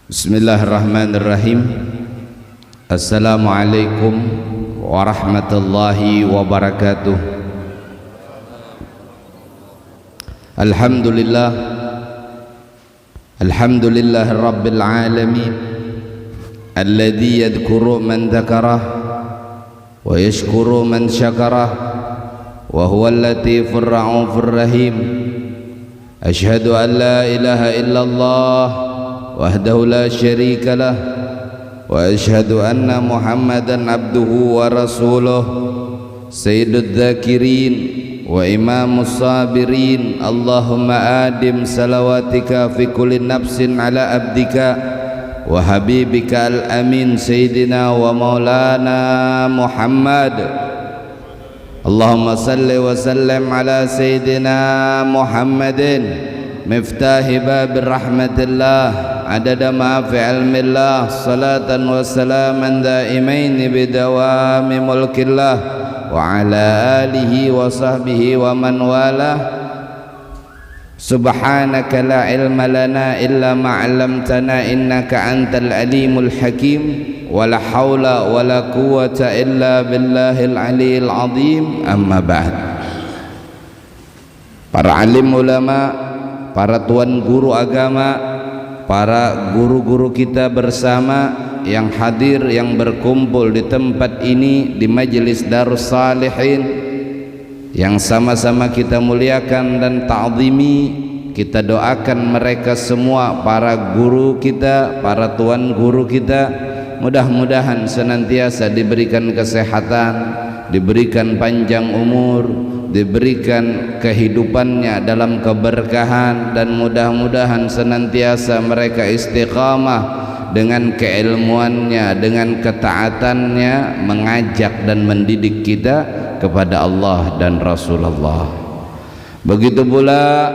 Bismillahirrahmanirrahim. Assalamualaikum warahmatullahi wabarakatuh. Alhamdulillah, alhamdulillahi rabbil alamin, alladhi yadhkuru man dhakarah wa yashkuru man syakarah, wa huwa al-latifur ra'ufur rahim. Ashhadu an la ilaha illallah wahdahu la syarika lah, wa ashhadu anna Muhammadan abduhu wa rasuluh, sayyidud dzakirin wa imamus sabirin. Allahumma adim salawatika fi kulli nafsin ala abdika wa habibika al-amin sayyidina wa maulana Muhammad. Allahumma salli wa sallim ala sayyidina Muhammadin miftahi babir rahmatillah adada ma fi ilmillah, salatan wa salaman daimaini bidawami mulkillah wa ala alihi wa sahbihi wa man walah. Subhanaka la ilma lana illa ma 'allamtana innaka antal alimul hakim, wa la hawla wa la quwwata illa billahil aliyil azim. Amma ba'd. Para alim ulama, para tuan guru agama, para guru-guru kita bersama yang hadir, yang berkumpul di tempat ini, di Majelis Darus Salihin, yang sama-sama kita muliakan dan ta'zimi. Kita doakan mereka semua, para guru kita, para tuan guru kita, mudah-mudahan senantiasa diberikan kesehatan, diberikan panjang umur, diberikan kehidupannya dalam keberkahan, dan mudah-mudahan senantiasa mereka istiqamah dengan keilmuannya, dengan ketaatannya, mengajak dan mendidik kita kepada Allah dan Rasulullah. Begitu pula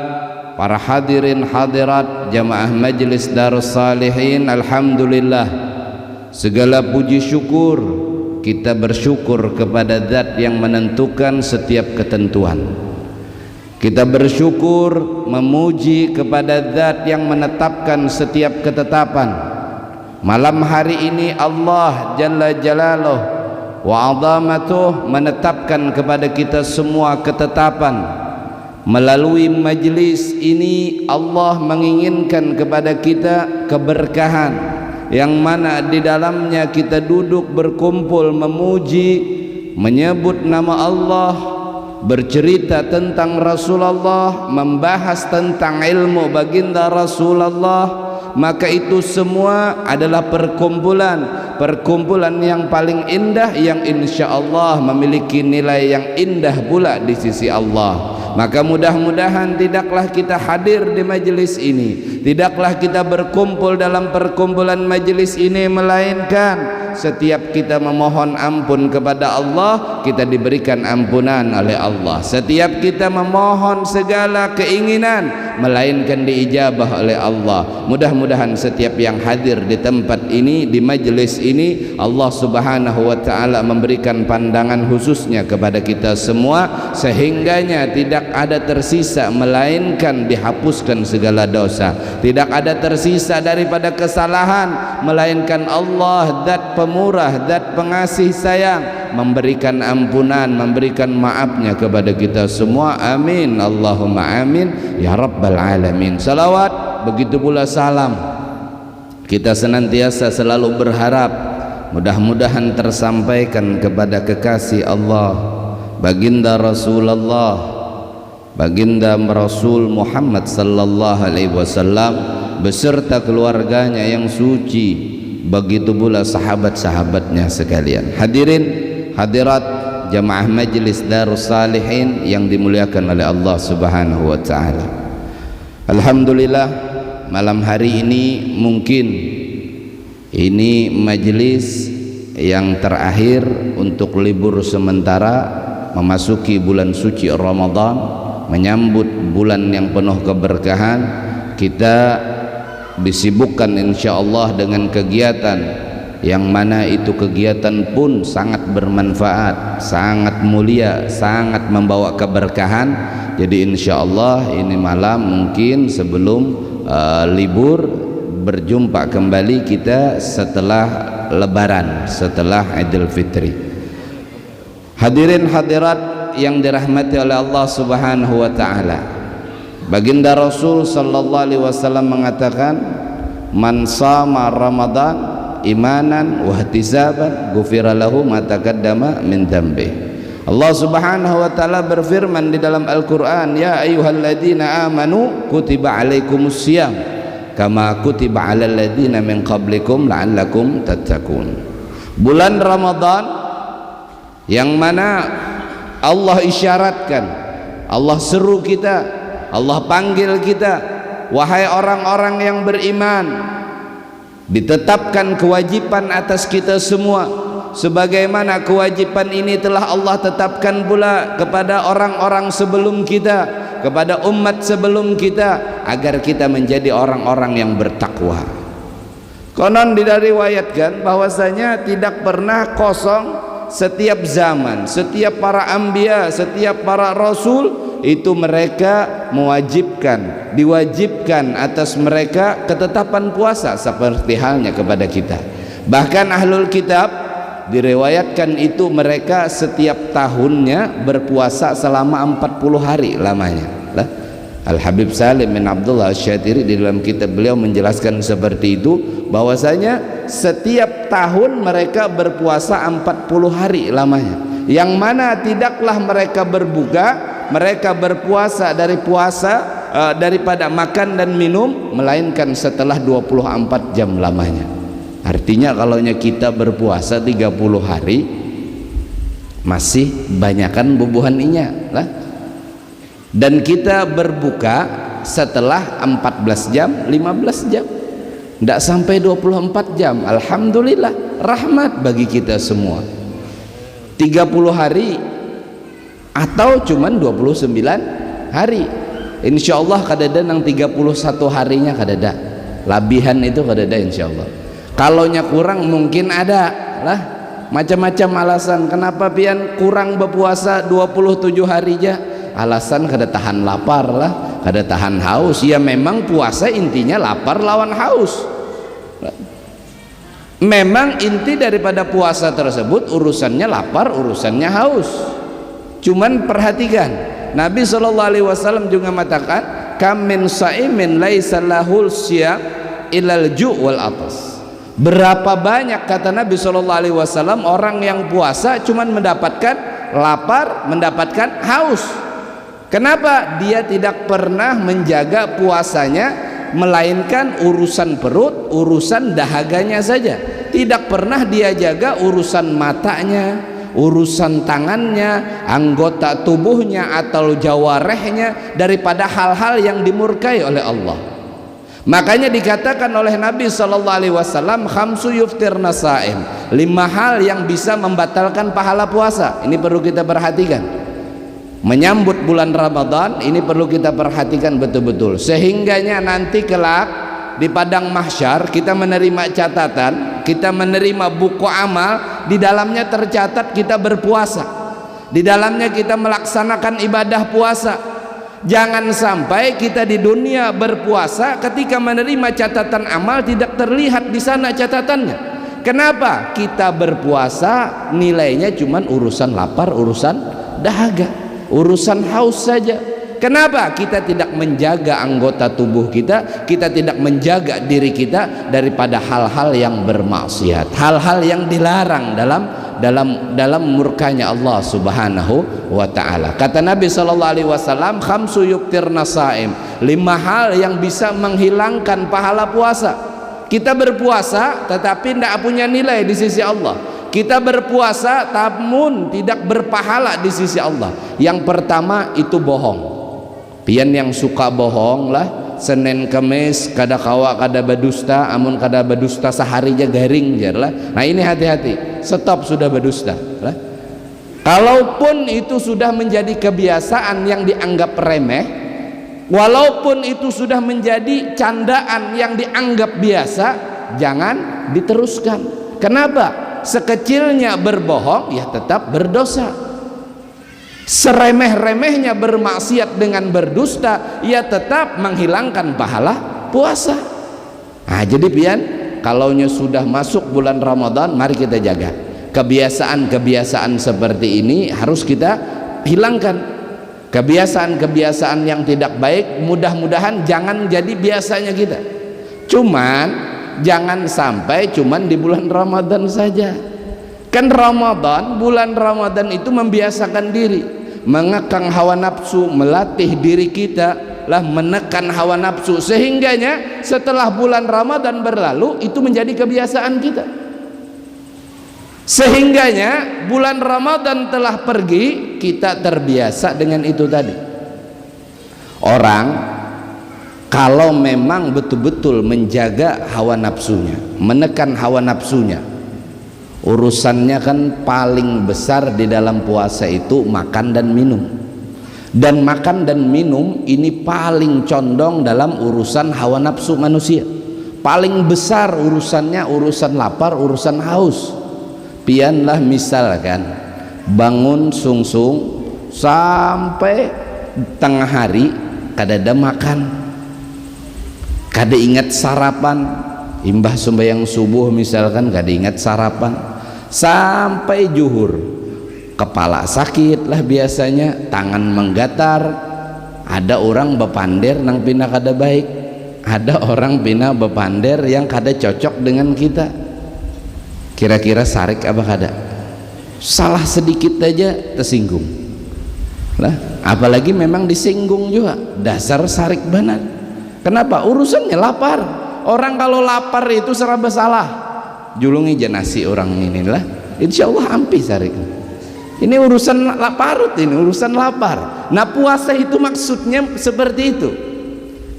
para hadirin hadirat jamaah Majelis Darus Salihin. Alhamdulillah, segala puji syukur kita bersyukur kepada Zat yang menentukan setiap ketentuan. Kita bersyukur memuji kepada Zat yang menetapkan setiap ketetapan. Malam hari ini Allah Jalla Jalaluh wa 'azamatuh menetapkan kepada kita semua ketetapan. Melalui majlis ini Allah menginginkan kepada kita keberkahan, yang mana di dalamnya kita duduk berkumpul memuji, menyebut nama Allah, bercerita tentang Rasulullah, membahas tentang ilmu baginda Rasulullah. Maka itu semua adalah perkumpulan yang paling indah, yang insya Allah memiliki nilai yang indah pula di sisi Allah. Maka mudah-mudahan tidaklah kita hadir di majelis ini, tidaklah kita berkumpul dalam perkumpulan majelis ini, melainkan setiap kita memohon ampun kepada Allah, kita diberikan ampunan oleh Allah. Setiap kita memohon segala keinginan, melainkan diijabah oleh Allah. Mudah-mudahan setiap yang hadir di tempat ini, di majelis ini, Allah Subhanahu wa ta'ala memberikan pandangan khususnya kepada kita semua, sehingganya tidak ada tersisa melainkan dihapuskan segala dosa, tidak ada tersisa daripada kesalahan melainkan Allah Zat pemurah, Zat pengasih sayang, memberikan ampunan, memberikan maafnya kepada kita semua. Amin, Allahumma amin ya rabbal alamin. Salawat, begitu pula salam, kita senantiasa selalu berharap mudah-mudahan tersampaikan kepada kekasih Allah, baginda Rasulullah, baginda Rasul Muhammad sallallahu alaihi wasallam beserta keluarganya yang suci, begitu pula sahabat-sahabatnya sekalian. Hadirin hadirat jamaah Majelis Darus Salihin yang dimuliakan oleh Allah Subhanahu wa taala. Alhamdulillah, malam hari ini mungkin ini majelis yang terakhir untuk libur sementara memasuki bulan suci Ramadan, menyambut bulan yang penuh keberkahan. Kita disibukkan insyaallah dengan kegiatan yang mana itu kegiatan pun sangat bermanfaat, sangat mulia, sangat membawa keberkahan. Jadi insyaallah ini malam mungkin sebelum libur berjumpa kembali kita setelah Lebaran, setelah Idul Fitri. Hadirin hadirat yang dirahmati oleh Allah Subhanahu wa taala. Baginda Rasul sallallahu alaihi wasallam mengatakan, "Man shama Ramadan imanan wa ihtisaban, ghufira lahu ma taqaddama min dzambi." Allah Subhanahu wa taala berfirman di dalam Al-Qur'an, "Ya ayyuhalladzina amanu kutiba alaikumusiyam kama kutiba alal ladzina min qablikum la'allakum tattaqun." Bulan Ramadan yang mana Allah isyaratkan, Allah seru kita, Allah panggil kita, wahai orang-orang yang beriman, ditetapkan kewajiban atas kita semua. Sebagaimana kewajiban ini telah Allah tetapkan pula kepada orang-orang sebelum kita, kepada umat sebelum kita, agar kita menjadi orang-orang yang bertakwa. Konon diriwayatkan bahwasanya tidak pernah kosong setiap zaman, setiap para anbiya, setiap para rasul itu mereka mewajibkan, diwajibkan atas mereka ketetapan puasa seperti halnya kepada kita. Bahkan ahlul kitab diriwayatkan itu mereka setiap tahunnya berpuasa selama 40 hari lamanya. Al-Habib Salim bin Abdullah Asy-Syatiri di dalam kitab beliau menjelaskan seperti itu, bahwasanya setiap tahun mereka berpuasa 40 hari lamanya, yang mana tidaklah mereka berbuka, mereka berpuasa daripada makan dan minum melainkan setelah 24 jam lamanya. Artinya kalau kita berpuasa 30 hari masih banyakan bubuhan inya lah. Dan kita berbuka setelah 14 jam, 15 jam, tidak sampai 24 jam. Alhamdulillah, rahmat bagi kita semua. 30 hari atau cuman 29 hari. Insyaallah kadada nang 31 harinya kadada. Labihan itu kadada insyaallah. Kalaunya kurang mungkin ada lah macam-macam alasan kenapa pian kurang berpuasa 27 hari aja. Alasan kada tahan lapar lah, kada tahan haus. Ya memang puasa intinya lapar lawan haus. Memang inti daripada puasa tersebut urusannya lapar, urusannya haus. Cuman perhatikan, Nabi SAW juga mengatakan, "Kam min sha'imin laisa lahul siyam ilal ju' wal atas." Berapa banyak, kata Nabi SAW, orang yang puasa cuman mendapatkan lapar, mendapatkan haus. Kenapa? Dia tidak pernah menjaga puasanya, melainkan urusan perut, urusan dahaganya saja. Tidak pernah dia jaga urusan matanya, urusan tangannya, anggota tubuhnya atau jawarehnya daripada hal-hal yang dimurkai oleh Allah. Makanya dikatakan oleh Nabi SAW, khamsu yuftirna sha'im, 5 hal yang bisa membatalkan pahala puasa. Ini perlu kita perhatikan. Menyambut bulan Ramadan ini perlu kita perhatikan betul-betul, sehingganya nanti kelak di padang mahsyar kita menerima catatan, kita menerima buku amal, di dalamnya tercatat kita berpuasa, di dalamnya kita melaksanakan ibadah puasa. Jangan sampai kita di dunia berpuasa, ketika menerima catatan amal tidak terlihat di sana catatannya. Kenapa? Kita berpuasa nilainya cuman urusan lapar, urusan dahaga, urusan haus saja. Kenapa? Kita tidak menjaga anggota tubuh kita, kita tidak menjaga diri kita daripada hal-hal yang bermaksiat, hal-hal yang dilarang dalam murkanya Allah Subhanahu wa taala. Kata Nabi SAW, khamsu yuktirna sha'im, 5 hal yang bisa menghilangkan pahala puasa. Kita berpuasa tetapi tidak punya nilai di sisi Allah. Kita berpuasa namun tidak berpahala di sisi Allah. Yang pertama itu bohong. Pian yang suka bohong lah, Senin Kemis kada kawa kada badusta, amun kada badusta seharinya garing jar lah. Nah ini hati-hati, stop sudah badusta lah. Kalaupun itu sudah menjadi kebiasaan yang dianggap remeh, walaupun itu sudah menjadi candaan yang dianggap biasa, jangan diteruskan. Kenapa? Sekecilnya berbohong ya tetap berdosa. Seremeh-remehnya bermaksiat dengan berdusta, ia tetap menghilangkan pahala puasa. Jadi pian kalaunya sudah masuk bulan Ramadan, mari kita jaga kebiasaan-kebiasaan seperti ini, harus kita hilangkan. Kebiasaan-kebiasaan yang tidak baik mudah-mudahan jangan jadi biasanya kita. Cuman jangan sampai cuman di bulan Ramadan saja. Kan Ramadan, bulan Ramadan itu membiasakan diri, mengekang hawa nafsu, melatih diri kita lah menekan hawa nafsu, sehingganya setelah bulan Ramadan berlalu itu menjadi kebiasaan kita. Sehingganya bulan Ramadan telah pergi, kita terbiasa dengan itu tadi. Orang kalau memang betul-betul menjaga hawa nafsunya, menekan hawa nafsunya, urusannya kan paling besar di dalam puasa itu makan dan minum. Dan makan dan minum ini paling condong dalam urusan hawa nafsu manusia. Paling besar urusannya urusan lapar, urusan haus. Pianlah misalkan bangun sungsung sampai tengah hari kada ada makan, kada ingat sarapan, imbah sembahyang subuh misalkan kada ingat sarapan, sampai zuhur kepala sakit lah biasanya, tangan menggatar, ada orang bepander nang pina kada baik, ada orang pina bepander yang kada cocok dengan kita. Kira-kira sarik apa kada? Salah sedikit aja tersinggung lah, apalagi memang disinggung juga, dasar sarik benar. Kenapa? Urusannya lapar. Orang kalau lapar itu serba salah. Julungi janasi orang ini lah, insya Allah ampi sarik. Ini urusan lapar, ini urusan lapar. Nah puasa itu maksudnya seperti itu.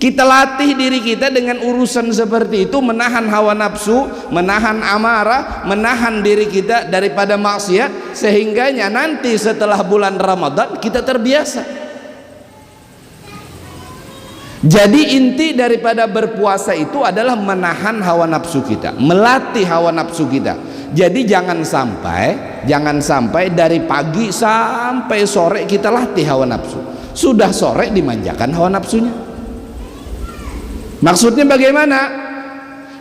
Kita latih diri kita dengan urusan seperti itu, menahan hawa nafsu, menahan amarah, menahan diri kita daripada maksiat, sehingganya nanti setelah bulan Ramadan kita terbiasa. Jadi inti daripada berpuasa itu adalah menahan hawa nafsu kita, melatih hawa nafsu kita. Jadi jangan sampai dari pagi sampai sore kita latih hawa nafsu, sudah sore dimanjakan hawa nafsunya. Maksudnya bagaimana?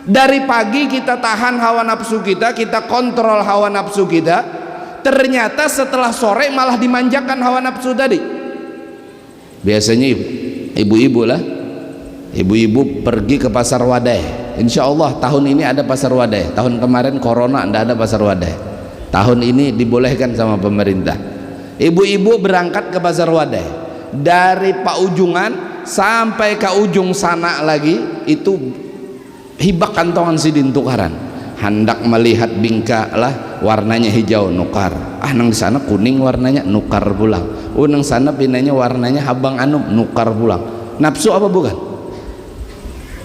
Dari pagi kita tahan hawa nafsu kita, kita kontrol hawa nafsu kita, ternyata setelah sore malah dimanjakan hawa nafsu tadi. Biasanya ibu-ibu lah, ibu-ibu pergi ke pasar Wadai. Insya Allah tahun ini ada pasar Wadai. Tahun kemarin corona tidak ada pasar Wadai. Tahun ini dibolehkan sama pemerintah. Ibu-ibu berangkat ke pasar Wadai dari Paujungan sampai ke ujung sana lagi, itu hibak kantongan sidin tukaran. Hendak melihat bingka lah warnanya hijau, nukar. Nang di sana kuning warnanya, nukar pulang. Nang sana pinanya warnanya habang anum, nukar pulang. Nafsu apa bukan?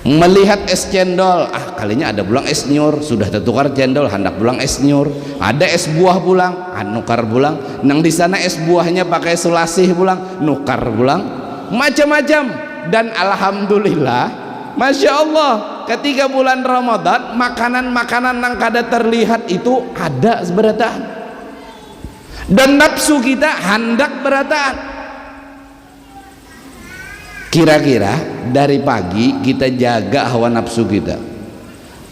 Melihat es cendol, kalinya ada pulang es nyur, sudah tertukar cendol, hendak pulang es nyur. Ada es buah pulang, nukar pulang. Nang di sana es buahnya pakai selasih pulang, nukar pulang. Macam-macam. Dan alhamdulillah, masya Allah, ketika bulan Ramadan makanan-makanan yang kada terlihat itu ada berataan, dan nafsu kita hendak berataan. Kira-kira dari pagi kita jaga hawa nafsu kita,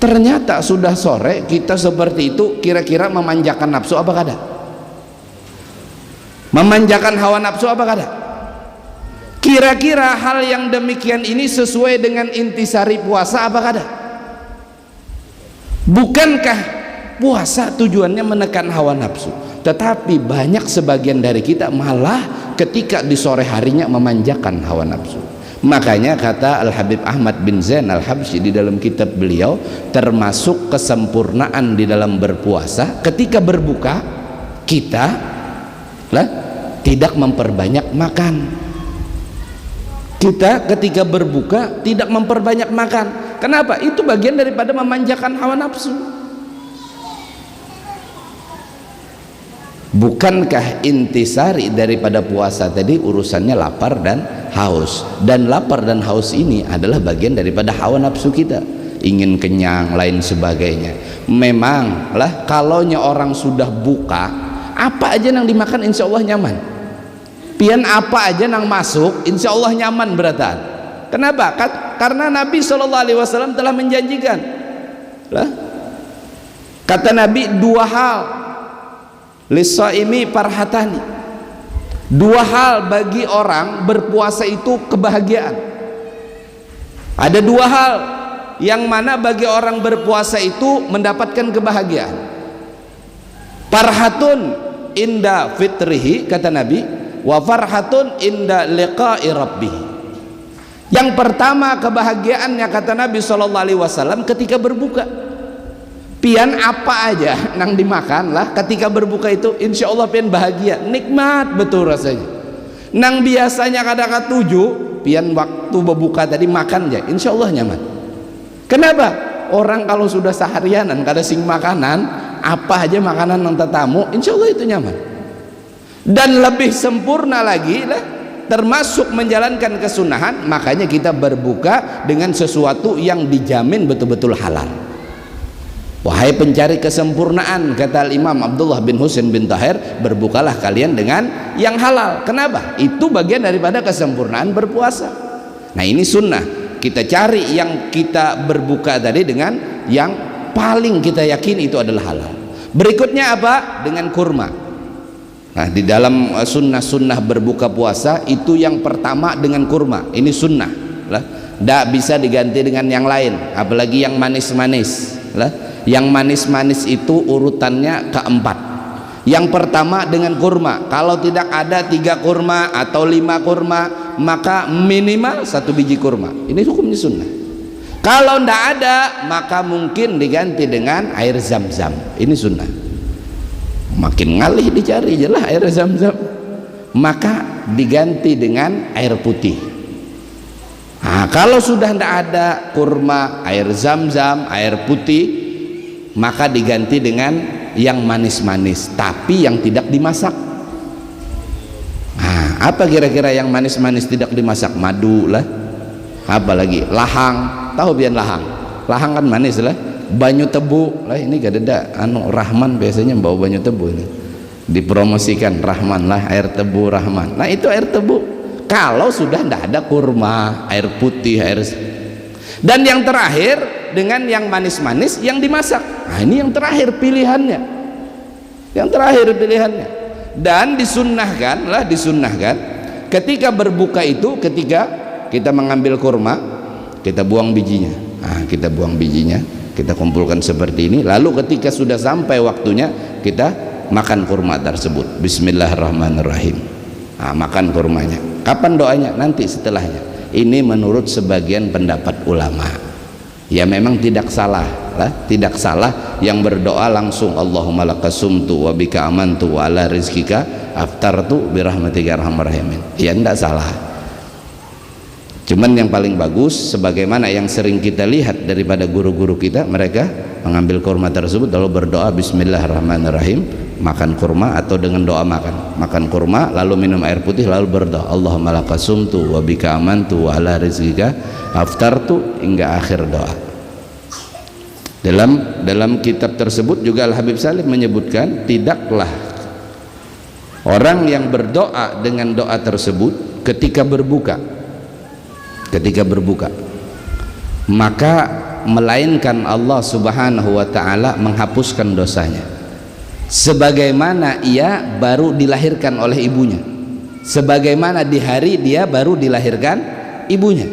ternyata sudah sore kita seperti itu, kira-kira memanjakan nafsu apa kada? Memanjakan hawa nafsu apa kada? Kira-kira hal yang demikian ini sesuai dengan intisari puasa apa kada? Bukankah puasa tujuannya menekan hawa nafsu? Tetapi banyak sebagian dari kita malah ketika di sore harinya memanjakan hawa nafsu. Makanya kata Al-Habib Ahmad bin Zain Al-Habsyi di dalam kitab beliau, termasuk kesempurnaan di dalam berpuasa, ketika berbuka kita lah tidak memperbanyak makan. Kita ketika berbuka tidak memperbanyak makan. Kenapa? Itu bagian daripada memanjakan hawa nafsu. Bukankah intisari daripada puasa tadi urusannya lapar dan haus? Dan lapar dan haus ini adalah bagian daripada hawa nafsu kita, ingin kenyang lain sebagainya. Memang lah kalaunya orang sudah buka, apa aja yang dimakan insya Allah nyaman. Pian apa aja nang masuk insya Allah nyaman beratan. Kenapa? Karena Nabi SAW telah menjanjikan. Kata Nabi, dua hal lis-shaimi farhatani, dua hal bagi orang berpuasa itu kebahagiaan. Ada dua hal yang mana bagi orang berpuasa itu mendapatkan kebahagiaan. Farhatun inda fitrihi, kata Nabi, wa farhatun inda liqa'i rabbih. Yang pertama kebahagiaannya, kata Nabi SAW, ketika berbuka. Pian apa aja nang dimakan lah ketika berbuka itu, insya Allah pian bahagia, nikmat betul rasanya. Nang biasanya kadang-kadang 7 pian waktu berbuka tadi makan aja, insya Allah nyaman. Kenapa? Orang kalau sudah seharianan kada sing makanan, apa aja makanan nang tetamu, insya Allah itu nyaman. Dan lebih sempurna lagi lah, termasuk menjalankan kesunahan, makanya kita berbuka dengan sesuatu yang dijamin betul-betul halal. Wahai pencari kesempurnaan, kata Imam Abdullah bin Husain bin Tahir, berbukalah kalian dengan yang halal. Kenapa? Itu bagian daripada kesempurnaan berpuasa. Nah, ini sunnah. Kita cari yang kita berbuka tadi dengan yang paling kita yakin itu adalah halal. Berikutnya apa? Dengan kurma. Nah, di dalam sunnah-sunnah berbuka puasa itu yang pertama dengan kurma. Ini sunnah lah. Tidak bisa diganti dengan yang lain, apalagi yang manis-manis lah. Yang manis-manis itu urutannya keempat. Yang pertama dengan kurma. Kalau tidak ada 3 kurma atau 5 kurma, maka minimal 1 biji kurma. Ini hukumnya sunnah. Kalau tidak ada, maka mungkin diganti dengan air zam-zam. Ini sunnah. Makin ngalih dicari jelah air zam-zam, maka diganti dengan air putih. Nah, kalau sudah tidak ada kurma, air zam-zam, air putih, maka diganti dengan yang manis-manis tapi yang tidak dimasak. Nah, apa kira-kira yang manis-manis tidak dimasak? Madu lah, apalagi lahang. Tahu biar lahang? Lahang kan manis lah. Banyu tebu lah, ini gak ada anu Rahman biasanya bawa banyu tebu ini, dipromosikan Rahman lah, air tebu Rahman. Nah, itu air tebu. Kalau sudah tidak ada kurma, air putih, air. Dan yang terakhir dengan yang manis-manis yang dimasak. Nah, ini yang terakhir pilihannya. Yang terakhir pilihannya. Dan disunnahkan lah, disunnahkan ketika berbuka itu, ketika kita mengambil kurma, kita buang bijinya. Nah, kita buang bijinya, kita kumpulkan seperti ini. Lalu ketika sudah sampai waktunya, kita makan kurma tersebut. Bismillahirrahmanirrahim. Nah, makan kurmanya. Kapan doanya? Nanti setelahnya. Ini menurut sebagian pendapat ulama. Ya memang tidak salah lah, tidak salah yang berdoa langsung Allahumma lakasumtu wa bika amantu wa ala rizkika aftartu birahmatika arhamar rahimin. Ya tidak salah. Cuman yang paling bagus sebagaimana yang sering kita lihat daripada guru-guru kita, mereka mengambil kurma tersebut lalu berdoa bismillahirrahmanirrahim, makan kurma atau dengan doa makan kurma lalu minum air putih lalu berdoa Allahumma lakasumtu wa bika amantu wa ala rizkika aftartu hingga akhir doa. Dalam kitab tersebut juga Al-Habib Salim menyebutkan tidaklah orang yang berdoa dengan doa tersebut ketika berbuka maka melainkan Allah Subhanahu wa ta'ala menghapuskan dosanya sebagaimana ia baru dilahirkan oleh ibunya, sebagaimana di hari dia baru dilahirkan ibunya.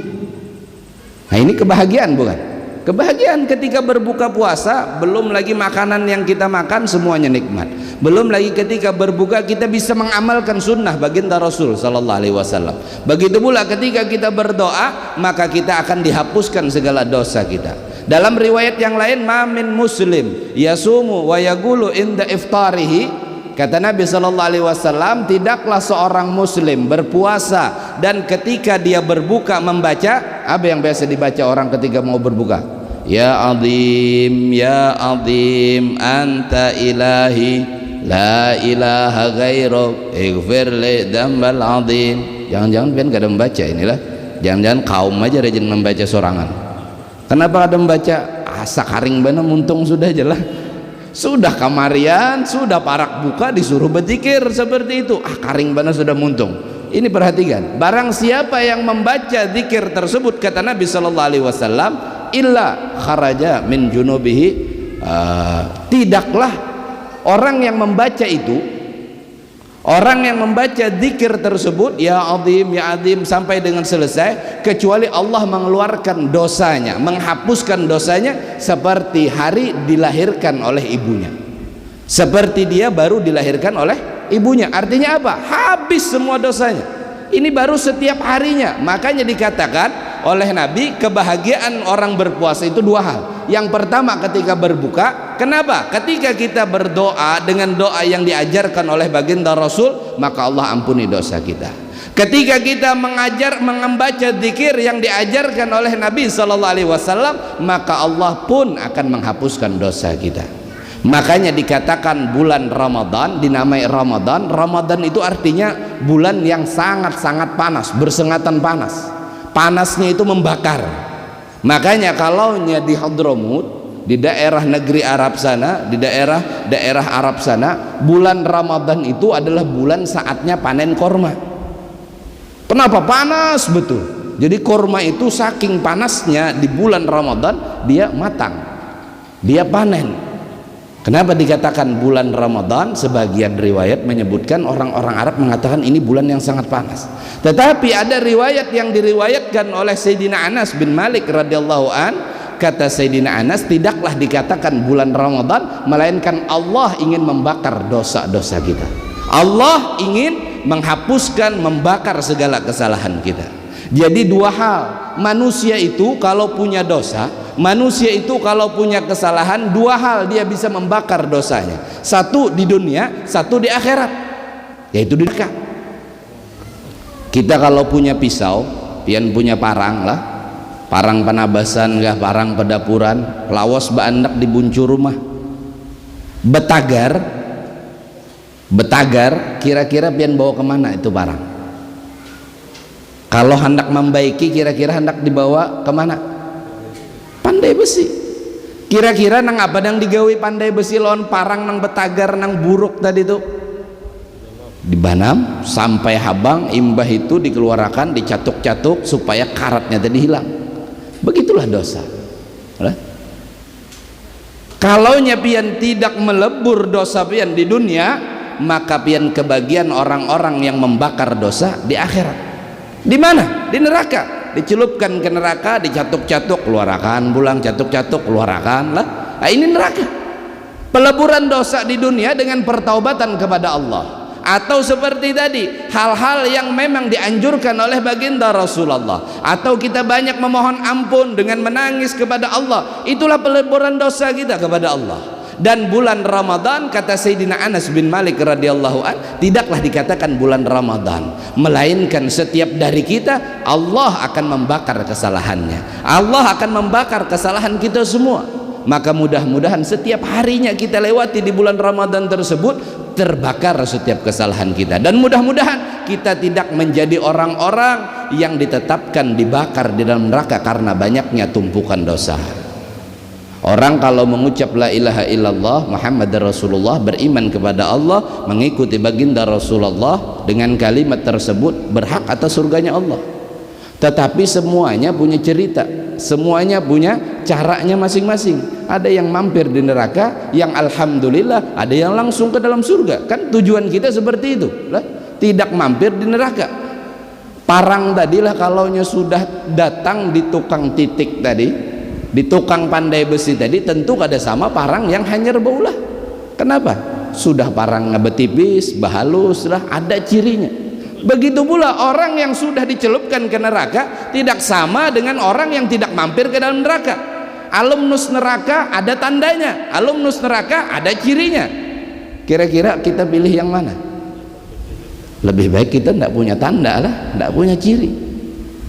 Nah, ini kebahagiaan bukan? Kebahagiaan ketika berbuka puasa, belum lagi makanan yang kita makan semuanya nikmat, belum lagi ketika berbuka kita bisa mengamalkan sunnah baginda Rasul sallallahu alaihi wasallam. Begitu pula ketika kita berdoa, maka kita akan dihapuskan segala dosa kita. Dalam riwayat yang lain, mamin muslim yasumu wa yaqulu inda iftarihi, kata Nabi sallallahu alaihi wasallam, tidaklah seorang muslim berpuasa dan ketika dia berbuka membaca apa yang biasa dibaca orang ketika mau berbuka, ya azim anta ilahi la ilaha ghairuk ighfir li dzambal azim. Jangan-jangan pian kada membaca inilah, jangan-jangan kaum aja rajin membaca sorangan. Kenapa ada membaca? Sakaring bana muntung sudah jelas, sudah kamarian, sudah parak buka disuruh berzikir seperti itu. Karing bana sudah muntung. Ini perhatikan, barang siapa yang membaca zikir tersebut, kata Nabi sallallahu alaihi wasallam, illa kharaja min junubihi, tidaklah orang yang membaca itu, orang yang membaca zikir tersebut, ya azim sampai dengan selesai, kecuali Allah mengeluarkan dosanya, menghapuskan dosanya seperti hari dilahirkan oleh ibunya, seperti dia baru dilahirkan oleh ibunya. Artinya apa? Habis semua dosanya. Ini baru setiap harinya. Makanya dikatakan oleh Nabi, kebahagiaan orang berpuasa itu dua hal. Yang pertama ketika berbuka. Kenapa? Ketika kita berdoa dengan doa yang diajarkan oleh baginda Rasul, maka Allah ampuni dosa kita. Ketika kita membaca zikir yang diajarkan oleh Nabi sallallahu alaihi wasallam, maka Allah pun akan menghapuskan dosa kita. Makanya dikatakan bulan Ramadan dinamai Ramadan. Ramadan itu artinya bulan yang sangat-sangat panas, bersengatan panas. Panasnya itu membakar. Makanya kalaunya di Hadramut, di daerah negeri Arab sana, di daerah Arab sana, bulan Ramadan itu adalah bulan saatnya panen korma. Kenapa? Panas betul. Jadi korma itu saking panasnya di bulan Ramadan dia matang, dia panen. Kenapa dikatakan bulan Ramadan? Sebagian riwayat menyebutkan, orang-orang Arab mengatakan ini bulan yang sangat panas. Tetapi ada riwayat yang diriwayatkan oleh Sayyidina Anas bin Malik radhiyallahu an, kata Sayyidina Anas, tidaklah dikatakan bulan Ramadan, melainkan Allah ingin membakar dosa-dosa kita. Allah ingin menghapuskan, membakar segala kesalahan kita. Jadi dua hal, manusia itu kalau punya dosa, manusia itu kalau punya kesalahan, dua hal dia bisa membakar dosanya. Satu di dunia, satu di akhirat, yaitu di neraka. Kita kalau punya pisau, pian punya parang lah, parang panabasan kah, parang pedapuran, lawas baandak di buncur rumah, betagar, kira-kira pian bawa kemana itu parang? Kalau hendak membaiki, kira-kira hendak dibawa kemana? Pandai besi. Kira-kira nang apa nang digawi pandai besi lawan parang nang betagar nang buruk tadi tuh? Dibanam sampai habang, imbah itu dikeluarkan, dicatuk-catuk supaya karatnya tadi hilang. Begitulah dosa. Kalau pian tidak melebur dosa pian di dunia, maka pian kebagian orang-orang yang membakar dosa di akhirat. Di mana? Di neraka. Dicelupkan ke neraka, dicatuk-catuk, keluarkan, pulang catuk-catuk, keluarkan lah. Nah, ini neraka. Peleburan dosa di dunia dengan pertaubatan kepada Allah. Atau seperti tadi, hal-hal yang memang dianjurkan oleh baginda Rasulullah. Atau kita banyak memohon ampun dengan menangis kepada Allah. Itulah peleburan dosa kita kepada Allah. Dan bulan Ramadan, kata Sayyidina Anas bin Malik radhiyallahu an, tidaklah dikatakan bulan Ramadan, melainkan setiap dari kita Allah akan membakar kesalahannya. Allah akan membakar kesalahan kita semua. Maka mudah-mudahan setiap harinya kita lewati di bulan Ramadan tersebut terbakar setiap kesalahan kita, dan mudah-mudahan kita tidak menjadi orang-orang yang ditetapkan dibakar di dalam neraka karena banyaknya tumpukan dosa. Orang kalau mengucap la ilaha illallah Muhammad Rasulullah, beriman kepada Allah, mengikuti baginda Rasulullah, dengan kalimat tersebut berhak atas surganya Allah. Tetapi semuanya punya cerita, semuanya punya caranya masing-masing. Ada yang mampir di neraka, yang alhamdulillah ada yang langsung ke dalam surga. Kan tujuan kita seperti itu lah, tidak mampir di neraka. Parang tadilah kalaunya sudah datang di tukang titik tadi, di tukang pandai besi tadi, tentu ada sama parang yang hanya baulah. Kenapa? Sudah parang ngebetipis, bahalus lah, ada cirinya. Begitu pula orang yang sudah dicelupkan ke neraka tidak sama dengan orang yang tidak mampir ke dalam neraka. Alumnus neraka ada tandanya, alumnus neraka ada cirinya. Kira-kira kita pilih yang mana? Lebih baik kita tidak punya tanda lah, tidak punya ciri.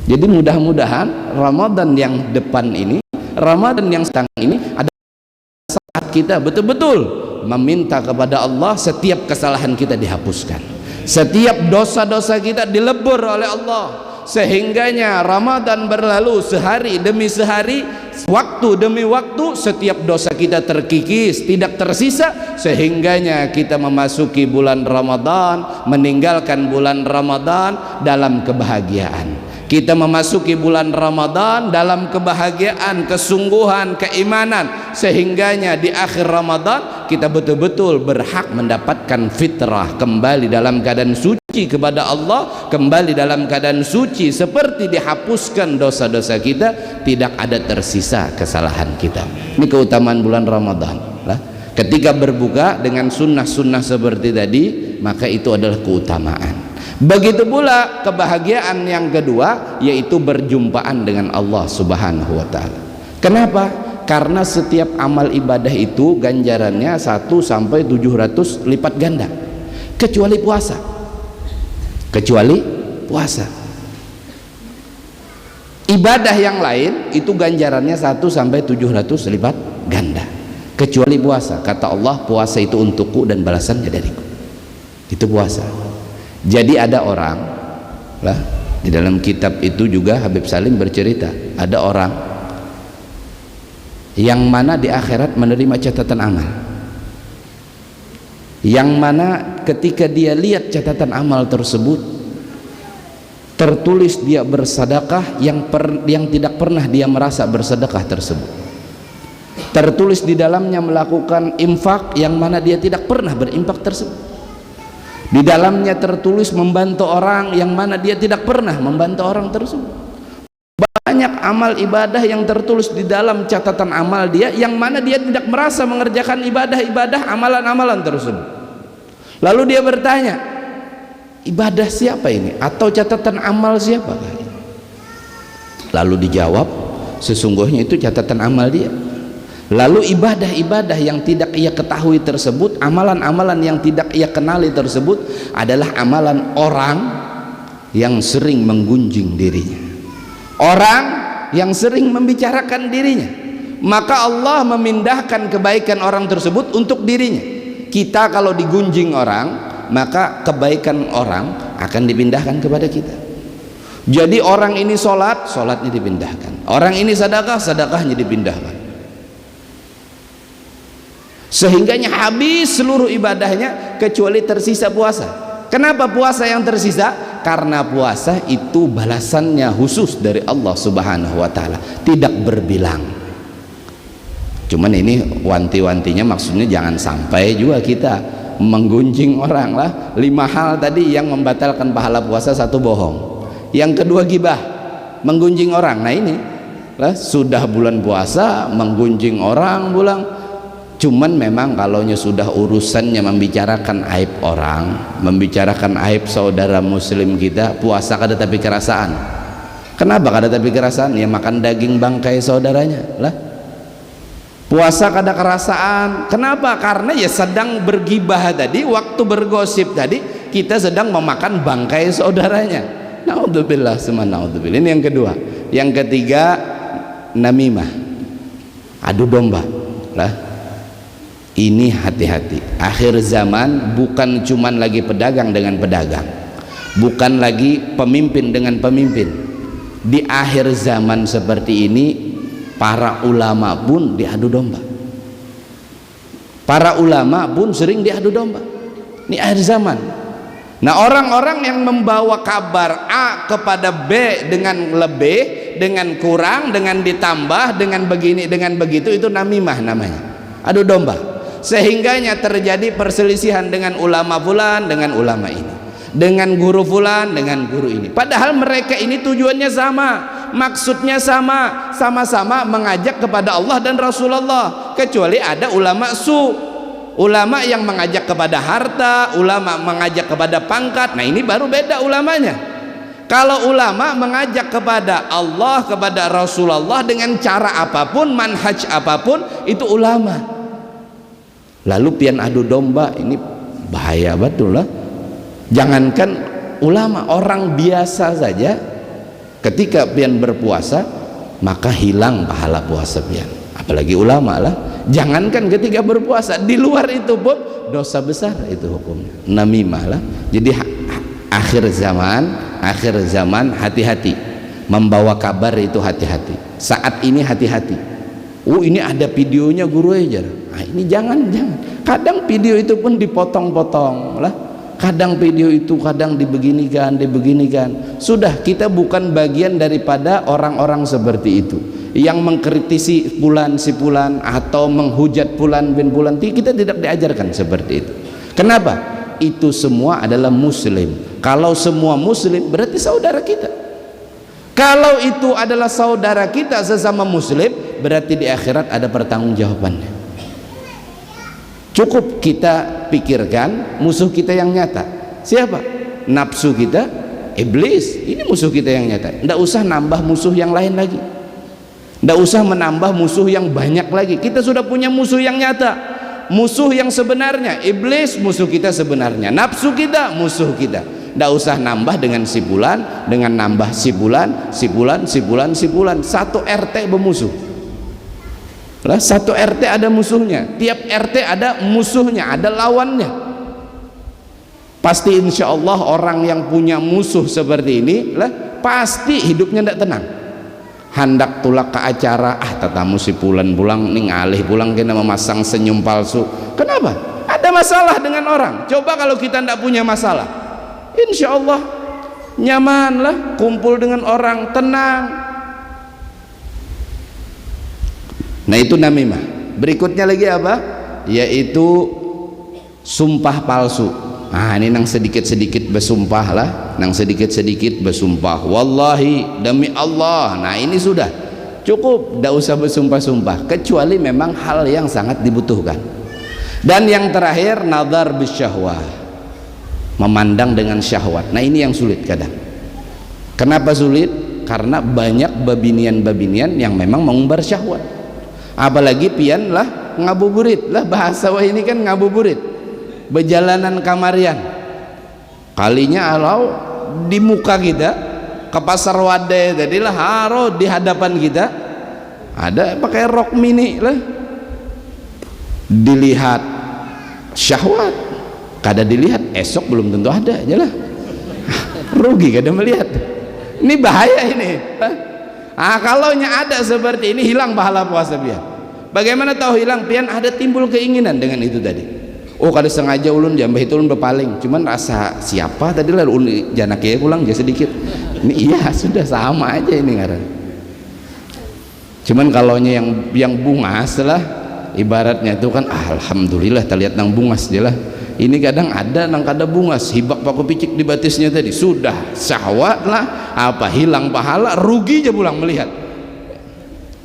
Jadi mudah-mudahan Ramadan yang depan ini, Ramadan yang sedang ini, ada saat kita betul-betul meminta kepada Allah setiap kesalahan kita dihapuskan, setiap dosa-dosa kita dilebur oleh Allah, sehingganya Ramadan berlalu sehari demi sehari waktu demi waktu setiap dosa kita terkikis, tidak tersisa, sehingganya kita memasuki bulan Ramadan, meninggalkan bulan Ramadan dalam kebahagiaan. Kita memasuki bulan Ramadan dalam kebahagiaan, kesungguhan, keimanan, sehingganya di akhir Ramadan kita betul-betul berhak mendapatkan fitrah, kembali dalam keadaan suci kepada Allah, kembali dalam keadaan suci seperti dihapuskan dosa-dosa kita, tidak ada tersisa kesalahan kita. Ini keutamaan bulan Ramadan lah. Ketika berbuka dengan sunnah-sunnah seperti tadi, maka itu adalah keutamaan. Begitu pula kebahagiaan yang kedua, yaitu berjumpaan dengan Allah Subhanahu wa ta'ala. Kenapa? Karena setiap amal ibadah itu ganjarannya 1 sampai 700 lipat ganda, kecuali puasa. Kecuali puasa. Ibadah yang lain itu ganjarannya 1 sampai 700 lipat ganda, kecuali puasa. Kata Allah, puasa itu untukku dan balasannya dariku. Itu puasa. Jadi ada orang lah, di dalam kitab itu juga Habib Salim bercerita, ada orang yang mana di akhirat menerima catatan amal, yang mana ketika dia lihat catatan amal tersebut tertulis dia bersedekah yang tidak pernah dia merasa bersedekah tersebut, tertulis di dalamnya melakukan infak yang mana dia tidak pernah berinfak tersebut. Di dalamnya tertulis membantu orang yang mana dia tidak pernah membantu orang tersebut. Banyak amal ibadah yang tertulis di dalam catatan amal dia yang mana dia tidak merasa mengerjakan ibadah-ibadah, amalan-amalan tersebut. Lalu dia bertanya, ibadah siapa ini? Atau catatan amal siapa? Lalu dijawab, sesungguhnya itu catatan amal dia. Lalu ibadah-ibadah yang tidak ia ketahui tersebut, amalan-amalan yang tidak ia kenali tersebut adalah amalan orang yang sering menggunjing dirinya, orang yang sering membicarakan dirinya. Maka Allah memindahkan kebaikan orang tersebut untuk dirinya. Kita kalau digunjing orang, maka kebaikan orang akan dipindahkan kepada kita. Jadi orang ini sholat, sholatnya dipindahkan. Orang ini sedekah, sedekahnya dipindahkan. Sehingganya habis seluruh ibadahnya kecuali tersisa puasa. Kenapa puasa yang tersisa? Karena puasa itu balasannya khusus dari Allah Subhanahu wa ta'ala, tidak berbilang. Cuman ini wanti-wantinya maksudnya jangan sampai juga kita menggunjing orang lah. 5 hal tadi yang membatalkan pahala puasa: 1, bohong, yang kedua gibah, menggunjing orang. Nah ini lah, sudah bulan puasa menggunjing orang pulang. Cuman memang kalau sudah urusannya membicarakan aib orang, membicarakan aib saudara muslim kita, puasa kada tapi kerasaan. Kenapa kada tapi kerasaan? Ya makan daging bangkai saudaranya lah. Puasa kada kerasaan. Kenapa? Karena ya sedang bergibah tadi, waktu bergosip tadi kita sedang memakan bangkai saudaranya. Naudzubillah summa naudzubillah. Ini yang kedua. Yang ketiga, namimah, adu domba lah. Ini hati-hati. Akhir zaman bukan cuman lagi pedagang dengan pedagang, bukan lagi pemimpin dengan pemimpin. Di akhir zaman seperti ini para ulama pun diadu domba. Para ulama pun sering diadu domba. Ini akhir zaman. Nah, orang-orang yang membawa kabar A kepada B dengan lebih, dengan kurang, dengan ditambah, dengan begini, dengan begitu, itu namimah namanya, adu domba. Sehingganya terjadi perselisihan dengan ulama fulan dengan ulama ini, dengan guru fulan dengan guru ini, padahal mereka ini tujuannya sama, maksudnya sama, sama-sama mengajak kepada Allah dan Rasulullah. Kecuali ada ulama ulama yang mengajak kepada harta, ulama mengajak kepada pangkat. Nah ini baru beda ulamanya. Kalau ulama mengajak kepada Allah, kepada Rasulullah dengan cara apapun, manhaj apapun, itu ulama. Lalu pian adu domba, ini bahaya betul lah. Jangankan ulama, orang biasa saja ketika pian berpuasa maka hilang pahala puasa pian, apalagi ulama lah. Jangankan ketika berpuasa, di luar itu pun dosa besar itu hukumnya, namimah lah. Jadi akhir zaman hati-hati, membawa kabar itu hati-hati. saat ini hati-hati. Ini ada videonya guru aja. Nah, ini jangan. Kadang video itu pun dipotong-potong lah. Kadang video itu kadang dibeginikan. Sudah, kita bukan bagian daripada orang-orang seperti itu yang mengkritisi fulan si fulan atau menghujat fulan bin fulan. Kita tidak diajarkan seperti itu. Kenapa? Itu semua adalah muslim. Kalau semua muslim berarti saudara kita. Kalau itu adalah saudara kita sesama muslim, berarti di akhirat ada pertanggungjawabannya. Cukup kita pikirkan musuh kita yang nyata. Siapa? Nafsu kita, iblis. Ini musuh kita yang nyata. Tidak usah nambah musuh yang lain lagi. Tidak usah menambah musuh yang banyak lagi. Kita sudah punya musuh yang nyata. Musuh yang sebenarnya, iblis musuh kita sebenarnya. Nafsu kita musuh kita. Tidak usah nambah dengan si bulan, dengan nambah si bulan. Satu RT bermusuh lah, satu RT ada musuhnya, tiap RT ada musuhnya, ada lawannya. Pasti insya Allah orang yang punya musuh seperti ini lah, pasti hidupnya tidak tenang. Hendak tulak ke acara, tetamu si bulan pulang nih, ngalih pulang kena memasang senyum palsu. Kenapa? Ada masalah dengan orang. Coba kalau kita tidak punya masalah, insya Allah nyaman lah, kumpul dengan orang, tenang. Nah, itu namimah. Berikutnya lagi apa? Yaitu sumpah palsu. Nah, ini nang sedikit-sedikit bersumpah lah, nang sedikit-sedikit bersumpah, wallahi, demi Allah. Nah, ini sudah cukup, tidak usah bersumpah-sumpah, kecuali memang hal yang sangat dibutuhkan. Dan yang terakhir, nazar bisyahwah, memandang dengan syahwat. Nah, ini yang sulit kadang. Kenapa sulit? Karena banyak babinian-babinian yang memang mengumbar syahwat. Apalagi pian lah ngabuburit lah, bahasa wah ini kan ngabuburit, berjalanan kamarian. Kalinya alau di muka kita ke pasar Wade tadilah haro di hadapan kita ada pakai rok mini lah, dilihat syahwat, kada dilihat esok belum tentu ada aja lah. Rugi kada melihat. Ini bahaya ini. Kalau ada seperti ini, hilang pahala puasa pian. Bagaimana tahu hilang? Pian ada timbul keinginan dengan itu tadi. Kada sengaja ulun jambah itu ulun berpaling, cuman rasa siapa tadi lah ulun janaknya pulang aja sedikit. Ini iya sudah sama aja ini ngaran. Cuman kalaunya yang bungas lah, ibaratnya itu kan alhamdulillah terlihat nang bungas je lah. Ini kadang ada nang kada bungas, hibak paku picik di batisnya tadi, sudah syahwat lah, hilang pahala, rugi aja pulang melihat.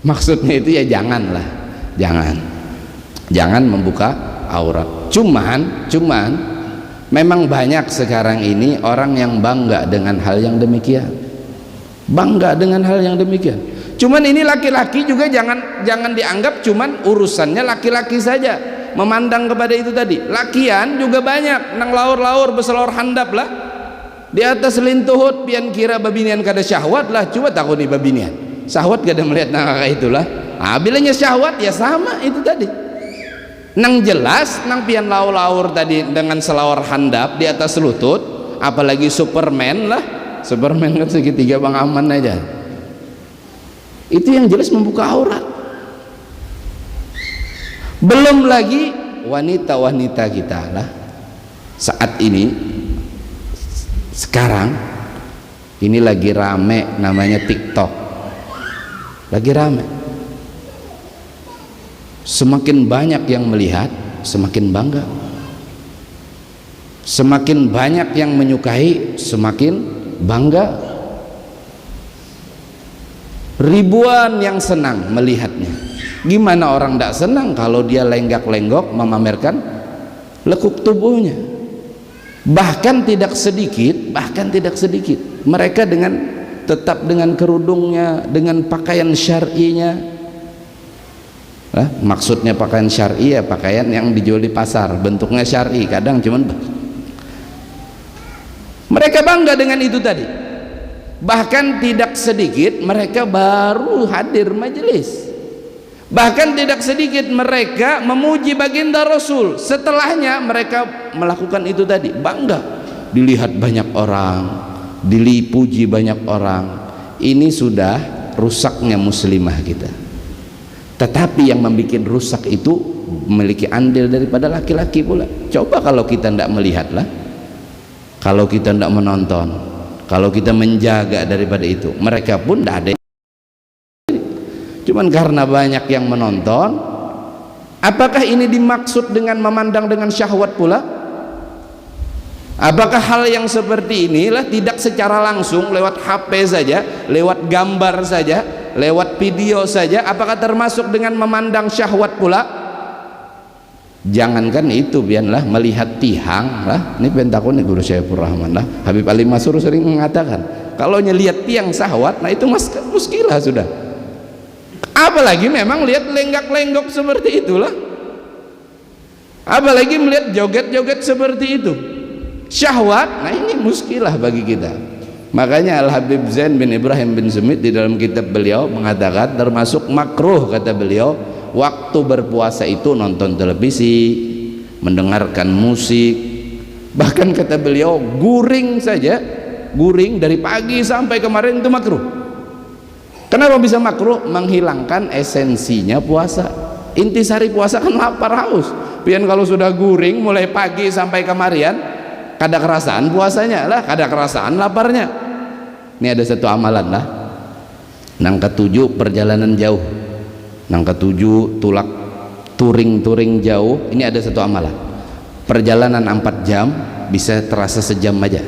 Maksudnya itu ya janganlah, jangan membuka aurat. Cuman memang banyak sekarang ini orang yang bangga dengan hal yang demikian, Cuman ini laki-laki juga jangan dianggap cuman urusannya laki-laki saja. Memandang kepada itu tadi, lakian juga banyak nang laur-laur beselor handap lah di atas lintuhut, pian kira babinian kada syahwat lah. Coba takut nih babinian syahwat kada melihat nang kakak itulah. Bilanya syahwat ya sama itu tadi, nang jelas nang pian laur-laur tadi dengan selawar handap di atas lutut. Apalagi Superman lah, Superman kan segitiga Bang Aman aja, itu yang jelas membuka aurat. Belum lagi wanita-wanita kita lah saat ini, sekarang ini lagi rame namanya TikTok, lagi rame. Semakin banyak yang melihat, semakin bangga. Semakin banyak yang menyukai, semakin bangga. Ribuan yang senang melihatnya. Gimana orang tidak senang kalau dia lenggak-lenggok memamerkan lekuk tubuhnya. Bahkan tidak sedikit mereka tetap dengan kerudungnya, dengan pakaian syar'inya. Maksudnya pakaian syar'i ya pakaian yang dijual di pasar, bentuknya syar'i, kadang cuman mereka bangga dengan itu tadi. Bahkan tidak sedikit mereka baru hadir majelis, bahkan tidak sedikit mereka memuji baginda Rasul. Setelahnya mereka melakukan itu tadi, bangga dilihat banyak orang, dipuji banyak orang. Ini sudah rusaknya muslimah kita. Tetapi yang membuat rusak itu memiliki andil daripada laki-laki pula. Coba kalau kita tidak melihatlah, kalau kita tidak menonton, kalau kita menjaga daripada itu, mereka pun tidak ada. Cuman karena banyak yang menonton, apakah ini dimaksud dengan memandang dengan syahwat pula? Apakah hal yang seperti inilah tidak secara langsung lewat HP saja, lewat gambar saja, lewat video saja, apakah termasuk dengan memandang syahwat pula? Jangankan itu, biarlah melihat tiang lah. Ini pentakun guru Syaifur Rahman lah, Habib Ali Masur sering mengatakan kalau lihat tiang syahwat, nah itu muskilah sudah. Apalagi memang lihat lenggak-lenggok seperti itulah, apalagi melihat joget-joget seperti itu, syahwat. Nah ini muskilah bagi kita. Makanya Al-Habib Zain bin Ibrahim bin Sumit di dalam kitab beliau mengatakan termasuk makruh, kata beliau, waktu berpuasa itu nonton televisi, mendengarkan musik, bahkan kata beliau guring saja, guring dari pagi sampai kemarin itu makruh. Kenapa bisa makruh? Menghilangkan esensinya puasa. Intisari puasa kan lapar haus. Pian kalau sudah guring mulai pagi sampai kemarian, kada kerasaan puasanya lah, kada kerasaan laparnya. Ini ada satu amalan lah. Nang ketujuh perjalanan jauh, nang ketujuh tulak touring jauh. Ini ada satu amalan. Perjalanan 4 jam bisa terasa sejam aja.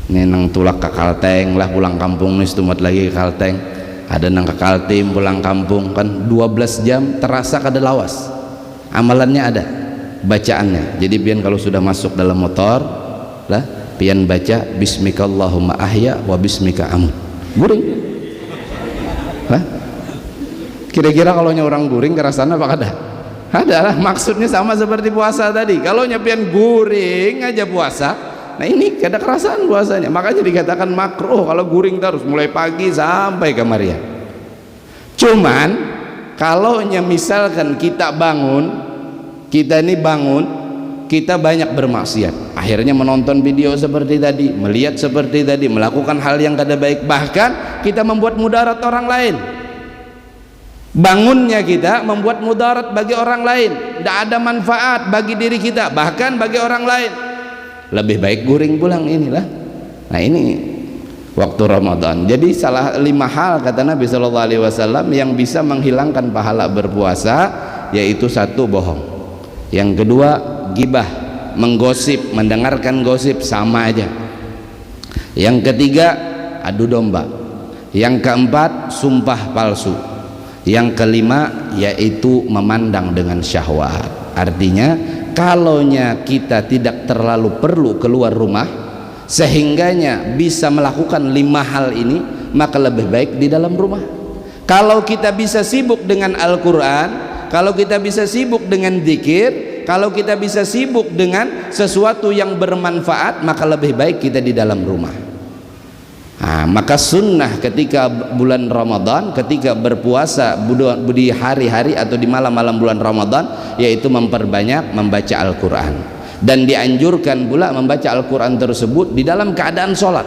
Ini nang tulak ke Kalteng lah, pulang kampung nih setumat lagi ke Kalteng. Ada nang ke Kaltim pulang kampung kan 12 jam terasa kada lawas. Amalannya ada, bacaannya. Jadi pian kalau sudah masuk dalam motor lah, pian baca bismikallahumma ahya wa bismika amut. Guring. Lah. Kira-kira kalau orang guring kerasaan apa kada? Ada lah, maksudnya sama seperti puasa tadi. Kalau pian guring aja puasa, nah ini kada kerasaan puasanya. Makanya dikatakan makruh kalau guring terus mulai pagi sampai kemarian. Cuman kalau misalkan kita bangun, kita ini bangun, kita banyak bermaksiat, akhirnya menonton video seperti tadi, melihat seperti tadi, melakukan hal yang kada baik, bahkan kita membuat mudarat orang lain. Bangunnya kita membuat mudarat bagi orang lain, tidak ada manfaat bagi diri kita, bahkan bagi orang lain. Lebih baik guring pulang inilah. Nah ini waktu Ramadan. Jadi salah 5 hal kata Nabi SAW yang bisa menghilangkan pahala berpuasa, yaitu 1 bohong, yang kedua gibah, menggosip, mendengarkan gosip sama aja, yang ketiga adu domba, yang keempat sumpah palsu, yang kelima yaitu memandang dengan syahwat. Artinya kalaunya kita tidak terlalu perlu keluar rumah sehingganya bisa melakukan 5 hal ini, maka lebih baik di dalam rumah. Kalau kita bisa sibuk dengan Al-Quran, kalau kita bisa sibuk dengan zikir, kalau kita bisa sibuk dengan sesuatu yang bermanfaat, maka lebih baik kita di dalam rumah. Nah, maka sunnah ketika bulan Ramadan, ketika berpuasa di hari-hari atau di malam-malam bulan Ramadan, yaitu memperbanyak membaca Al-Quran. Dan dianjurkan pula membaca Al-Quran tersebut di dalam keadaan sholat,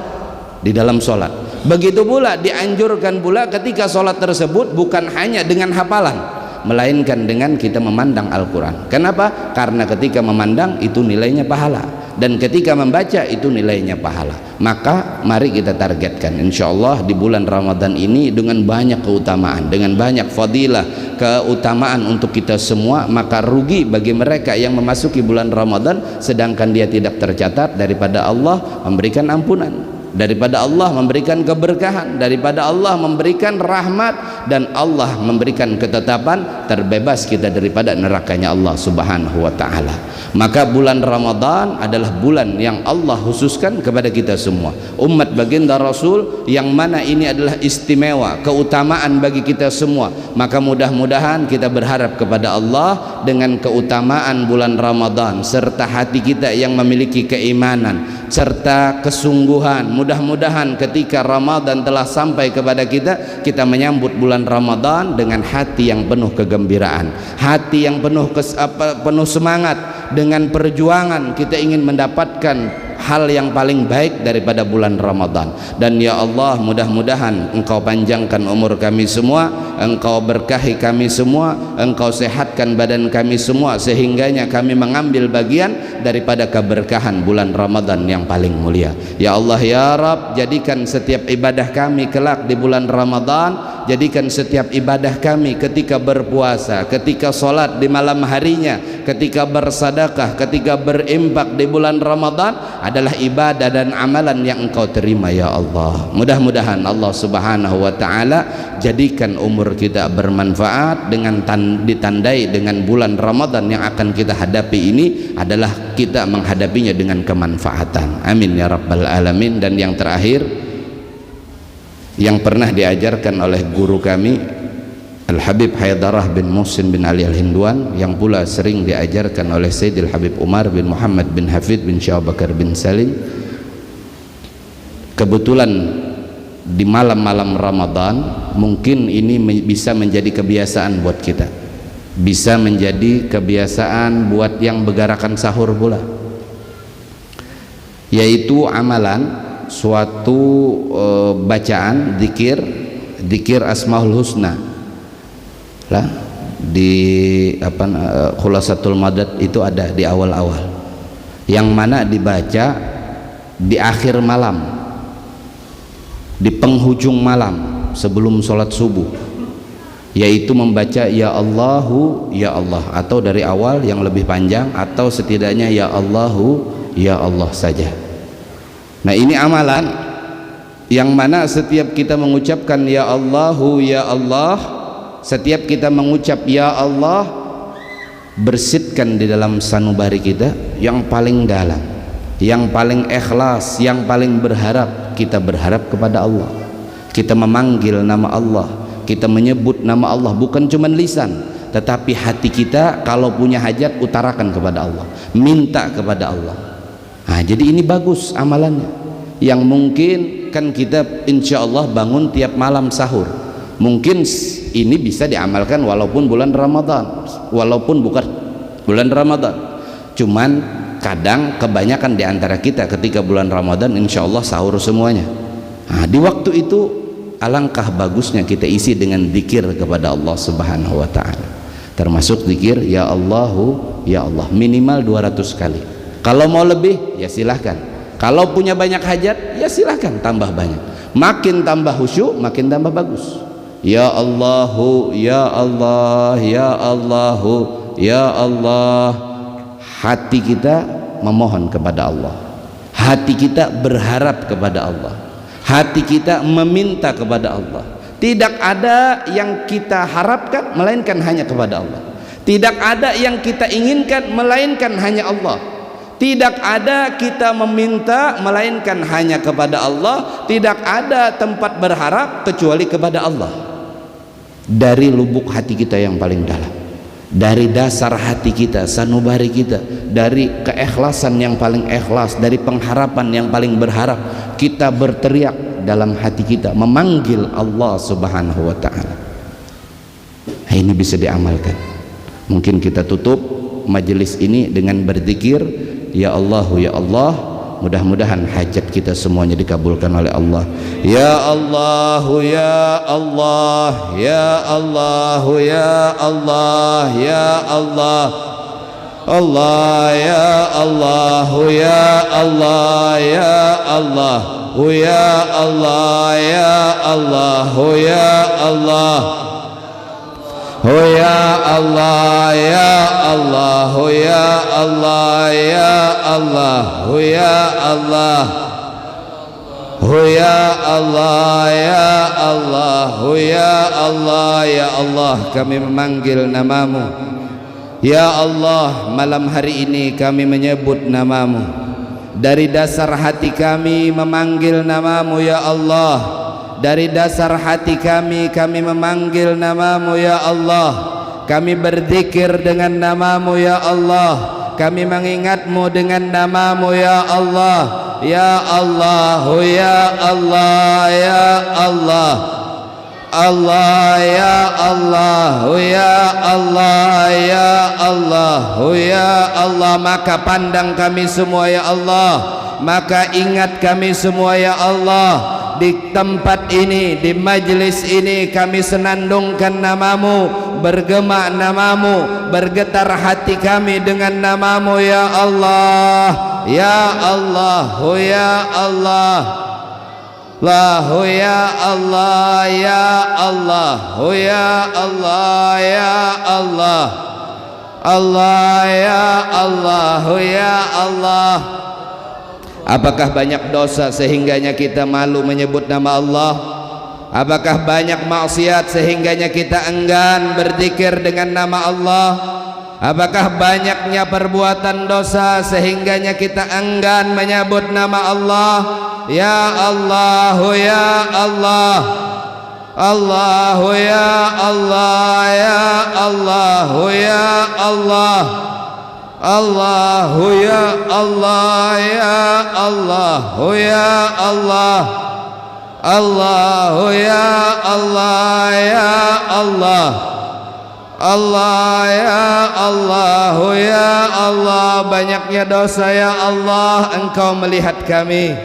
di dalam sholat. Begitu pula dianjurkan pula ketika sholat tersebut bukan hanya dengan hafalan, melainkan dengan kita memandang Al-Quran. Kenapa? Karena ketika memandang itu nilainya pahala, dan ketika membaca itu nilainya pahala. Maka mari kita targetkan insyaallah di bulan Ramadan ini dengan banyak keutamaan, dengan banyak fadilah, keutamaan untuk kita semua. Maka rugi bagi mereka yang memasuki bulan Ramadan sedangkan dia tidak tercatat daripada Allah memberikan ampunan, daripada Allah memberikan keberkahan, daripada Allah memberikan rahmat, dan Allah memberikan ketetapan terbebas kita daripada nerakanya Allah Subhanahu wa taala. Maka bulan Ramadan adalah bulan yang Allah khususkan kepada kita semua, umat baginda Rasul, yang mana ini adalah istimewa, keutamaan bagi kita semua. Maka mudah-mudahan kita berharap kepada Allah dengan keutamaan bulan Ramadan serta hati kita yang memiliki keimanan serta kesungguhan, mudah-mudahan ketika Ramadan telah sampai kepada kita, kita menyambut bulan Ramadan dengan hati yang penuh kegembiraan, hati yang penuh semangat, dengan perjuangan kita ingin mendapatkan hal yang paling baik daripada bulan Ramadan. Dan ya Allah, mudah-mudahan Engkau panjangkan umur kami semua, Engkau berkahi kami semua, Engkau sehatkan badan kami semua, sehingganya kami mengambil bagian daripada keberkahan bulan Ramadan yang paling mulia. Ya Allah ya Rabb, jadikan setiap ibadah kami kelak di bulan Ramadan, jadikan setiap ibadah kami ketika berpuasa, ketika sholat di malam harinya, ketika bersadaqah, ketika berimpak di bulan Ramadan adalah ibadah dan amalan yang Engkau terima ya Allah. Mudah-mudahan Allah Subhanahu wa taala jadikan umur kita bermanfaat dengan ditandai dengan bulan Ramadan yang akan kita hadapi ini adalah kita menghadapinya dengan kemanfaatan. Amin ya rabbal alamin. Dan yang terakhir, yang pernah diajarkan oleh guru kami Al-Habib Haydarah bin Muhsin bin Ali Al-Hindwan, yang pula sering diajarkan oleh Sayyidil Habib Umar bin Muhammad bin Hafid bin Syah Bakar bin Salim. Kebetulan di malam-malam Ramadan mungkin ini bisa menjadi kebiasaan buat kita, bisa menjadi kebiasaan buat yang begarakan sahur pula, yaitu amalan suatu bacaan zikir Asmaul Husna lah, di Khulasatul Madad itu ada di awal-awal, yang mana dibaca di akhir malam, di penghujung malam sebelum sholat subuh, yaitu membaca ya Allahu ya Allah, atau dari awal yang lebih panjang, atau setidaknya ya Allahu ya Allah saja. Nah, ini amalan yang mana setiap kita mengucapkan ya Allahu ya Allah, setiap kita mengucap ya Allah, bersihkan di dalam sanubari kita yang paling dalam, yang paling ikhlas, yang paling berharap. Kita berharap kepada Allah, kita memanggil nama Allah, kita menyebut nama Allah, bukan cuma lisan, tetapi hati kita kalau punya hajat utarakan kepada Allah, minta kepada Allah. Nah, jadi ini bagus amalannya, yang mungkin kan kita insya Allah bangun tiap malam sahur, mungkin ini bisa diamalkan walaupun bulan Ramadan, walaupun bukan bulan Ramadan. Cuman kadang kebanyakan diantara kita ketika bulan Ramadan insya Allah sahur semuanya. Nah, di waktu itu alangkah bagusnya kita isi dengan zikir kepada Allah Subhanahu wa taala, termasuk zikir ya Allahu ya Allah minimal 200 kali. Kalau mau lebih ya silahkan, kalau punya banyak hajat ya silahkan tambah banyak, makin tambah khusyuk makin tambah bagus. Ya Allahu ya Allah ya Allahu ya Allah. Hati kita memohon kepada Allah, hati kita berharap kepada Allah, hati kita meminta kepada Allah. Tidak ada yang kita harapkan melainkan hanya kepada Allah, tidak ada yang kita inginkan melainkan hanya Allah, tidak ada kita meminta melainkan hanya kepada Allah, tidak ada tempat berharap kecuali kepada Allah. Dari lubuk hati kita yang paling dalam, dari dasar hati kita, sanubari kita, dari keikhlasan yang paling ikhlas, dari pengharapan yang paling berharap, kita berteriak dalam hati kita memanggil Allah Subhanahu wa taala. Nah, ini bisa diamalkan. Mungkin kita tutup majelis ini dengan berzikir ya Allahu ya Allah. Mudah-mudahan hajat kita semuanya dikabulkan oleh Allah. Ya Allahu ya Allah ya Allahu ya Allah ya Allah. Allah ya Allahu ya Allah ya Allah. Ya Allah ya Allahu ya Allah. Ya Allah ya Allah ya Allah ya Allah ya Allah ya Allah ya Allah ya Allah ya Allah, kami memanggil namamu ya Allah. Malam hari ini kami menyebut namamu, dari dasar hati kami memanggil namamu ya Allah. Dari dasar hati kami memanggil namamu ya Allah. Kami berzikir dengan namamu ya Allah, kami mengingatmu dengan namamu ya Allah. Ya Allah ya Allah ya Allah. Allah ya Allah ya Allah ya Allah ya Allah. Maka pandang kami semua ya Allah, Maka ingat kami semua ya Allah, di tempat ini, di majlis ini kami senandungkan namamu, bergema namamu, bergetar hati kami dengan namamu ya Allah. Ya Allah, ya Allah, Lahu ya Allah, ya Allah, ya Allah, ya Allah, Allah ya Allah, ya Allah. Apakah banyak dosa sehingganya kita malu menyebut nama Allah? Apakah banyak maksiat sehingganya kita enggan berzikir dengan nama Allah? Apakah banyaknya perbuatan dosa sehingganya kita enggan menyebut nama Allah? Ya Allah, ya Allah, Allah ya Allah, ya Allah, ya Allah, Allah ya Allah, ya Allah, ya Allah, Allah ya Allah, ya Allah, Allah ya Allah, ya Allah. Banyaknya dosa ya Allah, Engkau melihat kami.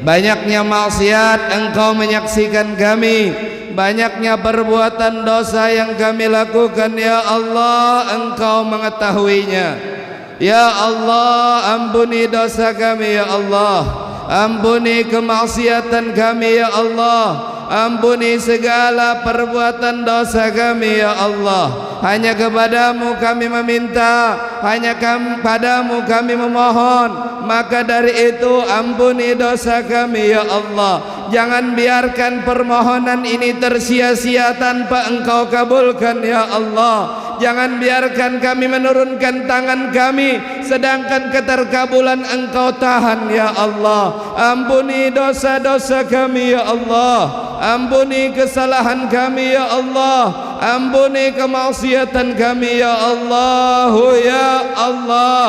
Banyaknya maksiat, Engkau menyaksikan kami. Banyaknya perbuatan dosa yang kami lakukan ya Allah, Engkau mengetahuinya. Ya Allah, ampuni dosa kami ya Allah, ampuni kemaksiatan kami ya Allah, ampuni segala perbuatan dosa kami ya Allah. Hanya kepadamu kami meminta, hanya padamu kami memohon. Maka dari itu ampuni dosa kami ya Allah. Jangan biarkan permohonan ini tersia-sia tanpa Engkau kabulkan ya Allah. Jangan biarkan kami menurunkan tangan kami sedangkan keterkabulan Engkau tahan ya Allah. Ampuni dosa-dosa kami ya Allah, ampuni kesalahan kami ya Allah, ampuni kemaksiatan kami ya Allah, ya Allah.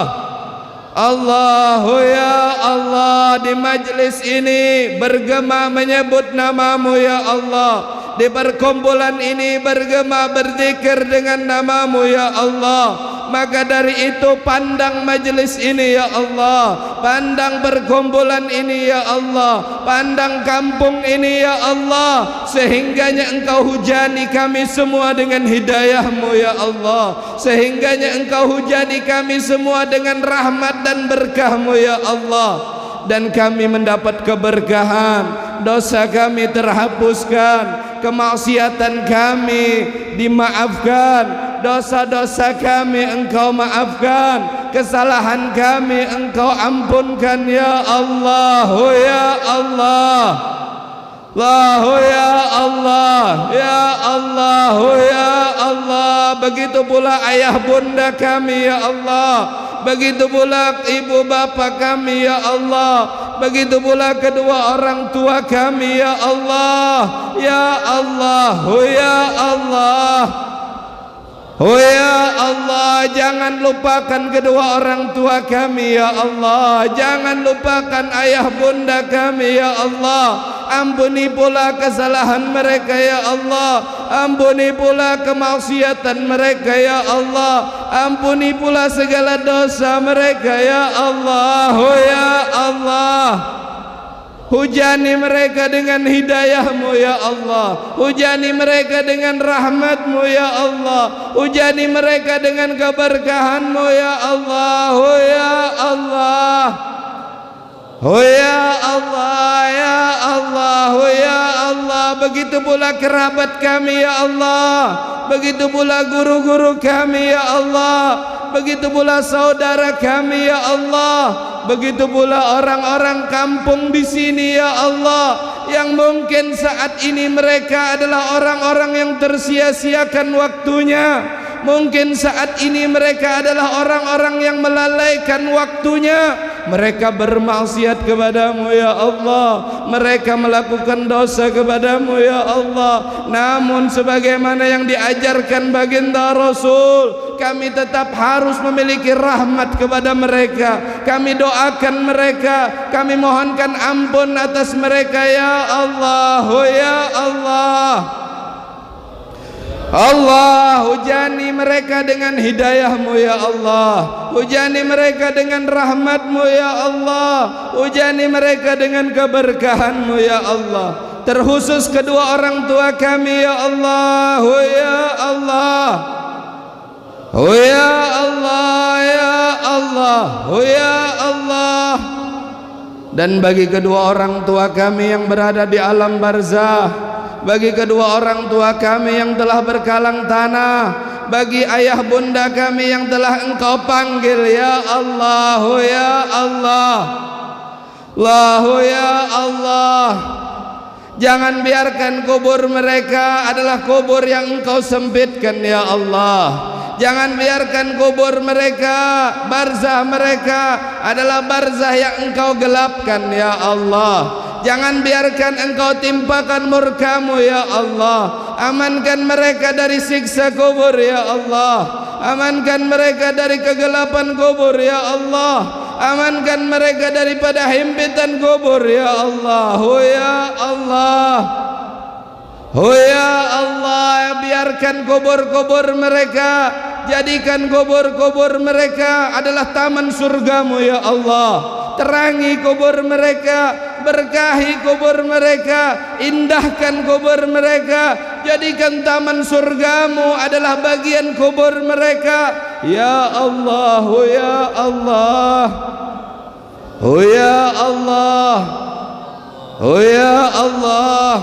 Allahu ya Allah, di majlis ini bergema menyebut namamu ya Allah, di perkumpulan ini bergema berzikir dengan namamu ya Allah. Maka dari itu pandang majlis ini ya Allah, pandang perkumpulan ini ya Allah, pandang kampung ini ya Allah, sehingganya Engkau hujani kami semua dengan hidayah-Mu ya Allah, sehingganya Engkau hujani kami semua dengan rahmat dan berkah-Mu ya Allah, dan kami mendapat keberkahan, dosa kami terhapuskan, kemaksiatan kami dimaafkan, dosa-dosa kami Engkau maafkan, kesalahan kami Engkau ampunkan ya Allah, ya Allah, Allahu ya Allah, ya Allah, ya Allah. Begitu pula ayah bunda kami ya Allah, begitu pula ibu bapa kami ya Allah, begitu pula kedua orang tua kami ya Allah, ya Allah, ya Allah, oh ya Allah. Jangan lupakan kedua orang tua kami ya Allah, jangan lupakan ayah bunda kami ya Allah. Ampuni pula kesalahan mereka ya Allah, ampuni pula kemaksiatan mereka ya Allah, ampuni pula segala dosa mereka ya Allah, oh ya Allah. Hujani mereka dengan hidayah-Mu ya Allah, hujani mereka dengan rahmat-Mu ya Allah, hujani mereka dengan keberkahan-Mu ya Allah, oh ya Allah, oh ya Allah, ya Allah, oh ya Allah. Begitu pula kerabat kami ya Allah, begitu pula guru-guru kami ya Allah, begitu pula saudara kami ya Allah, begitu pula orang-orang kampung di sini ya Allah, yang mungkin saat ini mereka adalah orang-orang yang tersia-siakan waktunya. Mungkin saat ini mereka adalah orang-orang yang melalaikan waktunya. Mereka bermaksiat kepadamu ya Allah, mereka melakukan dosa kepadamu ya Allah. Namun sebagaimana yang diajarkan baginda Rasul, kami tetap harus memiliki rahmat kepada mereka. Kami doakan mereka, kami mohonkan ampun atas mereka ya Allah, ya Allah. Allah, hujani mereka dengan hidayah-Mu ya Allah. Hujani mereka dengan rahmat-Mu ya Allah. Hujani mereka dengan keberkahan-Mu ya Allah. Terkhusus kedua orang tua kami ya Allah. Ya Allah, ya Allah, ya Allah, ya Allah. Dan bagi kedua orang tua kami yang berada di alam barzah, bagi kedua orang tua kami yang telah berkalang tanah, bagi ayah bunda kami yang telah Engkau panggil ya Allah, ya Allah, Allahu ya Allah. Jangan biarkan kubur mereka adalah kubur yang Engkau sempitkan ya Allah. Jangan biarkan kubur mereka, barzah mereka adalah barzah yang Engkau gelapkan ya Allah. Jangan biarkan Engkau timpakan murka-Mu ya Allah. Amankan mereka dari siksa kubur ya Allah. Amankan mereka dari kegelapan kubur ya Allah. Amankan mereka daripada himpitan kubur ya Allah. Ya Allah, ya Allah, biarkan kubur-kubur mereka, jadikan kubur-kubur mereka adalah taman surga-Mu ya Allah. Terangi kubur mereka, berkahi kubur mereka, indahkan kubur mereka, jadikan taman surga-Mu adalah bagian kubur mereka ya Allah. Ya Allah, ya Allah, ya Allah,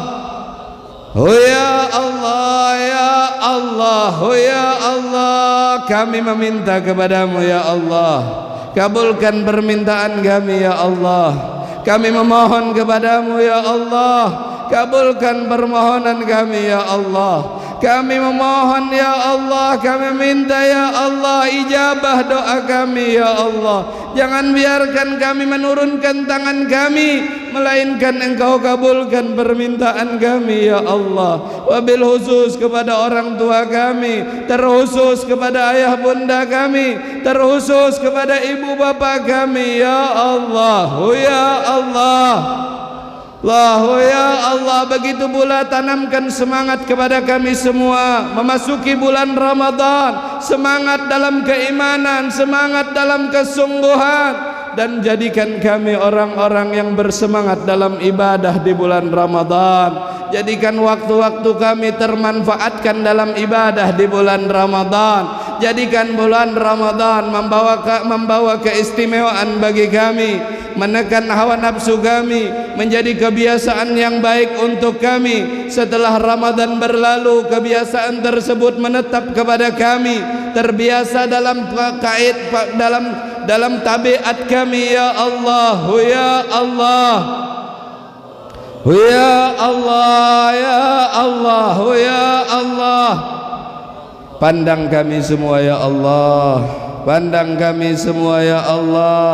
ya Allah, ya Allah, ya Allah. Kami meminta kepadamu ya Allah, kabulkan permintaan kami ya Allah. Kami memohon kepadamu ya Allah, kabulkan permohonan kami ya Allah. Kami memohon ya Allah, kami minta ya Allah, ijabah doa kami ya Allah. Jangan biarkan kami menurunkan tangan kami, melainkan Engkau kabulkan permintaan kami ya Allah. Wabil khusus kepada orang tua kami, terkhusus kepada ayah bunda kami, terkhusus kepada ibu bapa kami ya Allah. Ya Allah, Allahu ya Allah. Begitu pula tanamkan semangat kepada kami semua memasuki bulan Ramadan, semangat dalam keimanan, semangat dalam kesungguhan, dan jadikan kami orang-orang yang bersemangat dalam ibadah di bulan Ramadan. Jadikan waktu-waktu kami termanfaatkan dalam ibadah di bulan Ramadan. Jadikan bulan Ramadan membawa keistimewaan bagi kami, menekan hawa nafsu kami, menjadi kebiasaan yang baik untuk kami. Setelah Ramadan berlalu, kebiasaan tersebut menetap kepada kami, terbiasa dalam dalam tabiat kami ya Allah. Ya Allah, ya Allah, ya Allah, ya Allah. Pandang kami semua ya Allah, pandang kami semua ya Allah,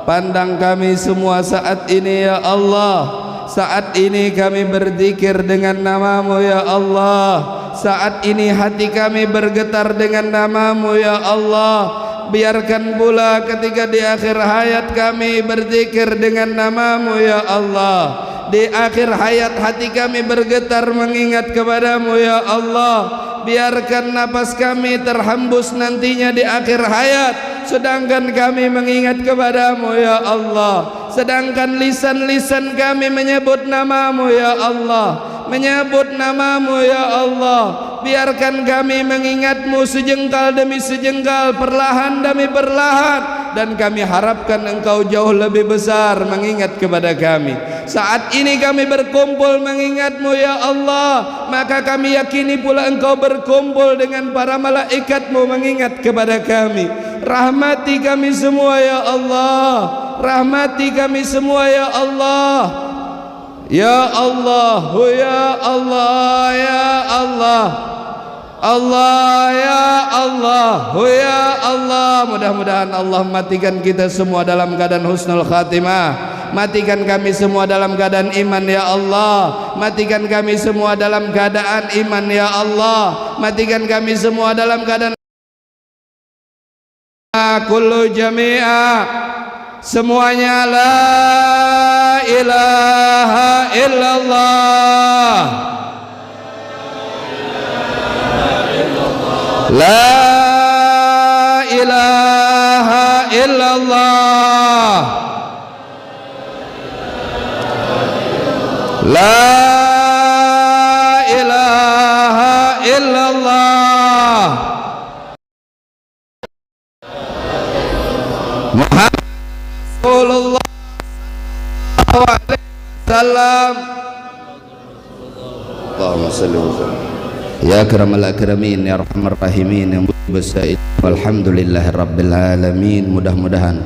pandang kami semua saat ini ya Allah. Saat ini kami berzikir dengan nama-Mu ya Allah. Saat ini hati kami bergetar dengan nama-Mu ya Allah. Biarkan pula ketika di akhir hayat kami berzikir dengan nama-Mu ya Allah. Di akhir hayat hati kami bergetar mengingat kepadamu ya Allah. Biarkan napas kami terhembus nantinya di akhir hayat, sedangkan kami mengingat kepadamu ya Allah. Sedangkan lisan-lisan kami menyebut namamu ya Allah, menyebut namamu ya Allah. Biarkan kami mengingatmu sejengkal demi sejengkal, perlahan demi perlahan, dan kami harapkan Engkau jauh lebih besar mengingat kepada kami. Saat ini kami berkumpul mengingatmu ya Allah, maka kami yakini pula Engkau berkumpul dengan para malaikatmu mengingat kepada kami. Rahmati kami semua ya Allah, rahmati kami semua ya Allah. Ya Allah, ya Allah, ya Allah, Allah ya Allah, ya Allah. Mudah-mudahan Allah matikan kita semua dalam keadaan husnul khatimah. Matikan kami semua dalam keadaan iman ya Allah. Matikan kami semua dalam keadaan iman ya Allah. Matikan kami semua dalam keadaan kullu jami'a, semuanya la ilaha illallah. La ilaha illallah. La ilaha illallah. Muhammad Rasulullah sallallahu alaihi wasallam. Allahumma salli wa sallim. Ya akramal akramin ya arhamar rahimin ya mujibus-sa'il. Walhamdulillahirabbil alamin. Mudah-mudahan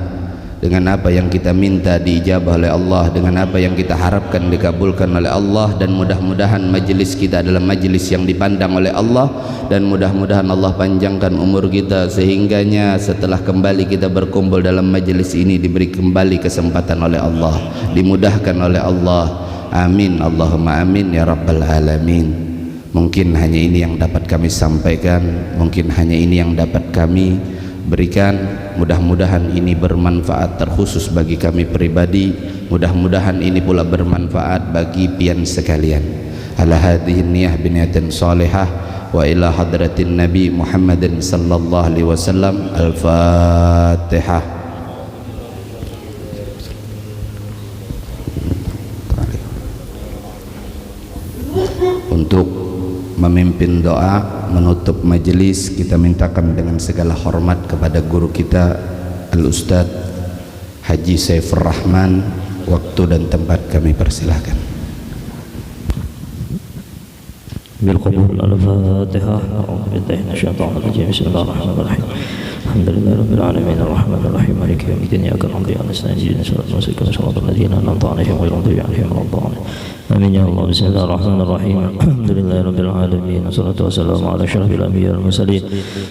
dengan apa yang kita minta diijabah oleh Allah, dengan apa yang kita harapkan dikabulkan oleh Allah, dan mudah-mudahan majelis kita adalah majelis yang dipandang oleh Allah, dan mudah-mudahan Allah panjangkan umur kita sehingganya setelah kembali kita berkumpul dalam majelis ini diberi kembali kesempatan oleh Allah, dimudahkan oleh Allah. Amin Allahumma amin ya rabbal alamin. Mungkin hanya ini yang dapat kami sampaikan, mungkin hanya ini yang dapat kami berikan. Mudah-mudahan ini bermanfaat terkhusus bagi kami pribadi, mudah-mudahan ini pula bermanfaat bagi pian sekalian. Ala hadhihi niyah biniyatin salihah wa ila hadratin Nabi Muhammadin sallallahu alaihi wasallam. Al-Fatihah. Untuk memimpin doa menutup majelis, kita mintakan dengan segala hormat kepada guru kita Al-Ustadz Haji Saifur Rahman. Waktu dan tempat kami persilahkan. Bilqabul al-Fatihah. A'udzubillahi minasyaitonir rajim. Bismillahirrahmanirrahim. Alhamdulillahi rabbil alamin arrahmanir rahim maliki yaumiddin iyyaka na'budu wa iyyaka nasta'in ihdinas siratal mustaqim siratal ladzina an'amta 'alaihim ghairil maghdubi 'alaihim waladdallin. Amin ya Allah. Bismillahirrahmanirrahim. Alhamdulillahi rabbil alamin wassalatu wassalamu ala asyrafil anbiya'i wal mursalin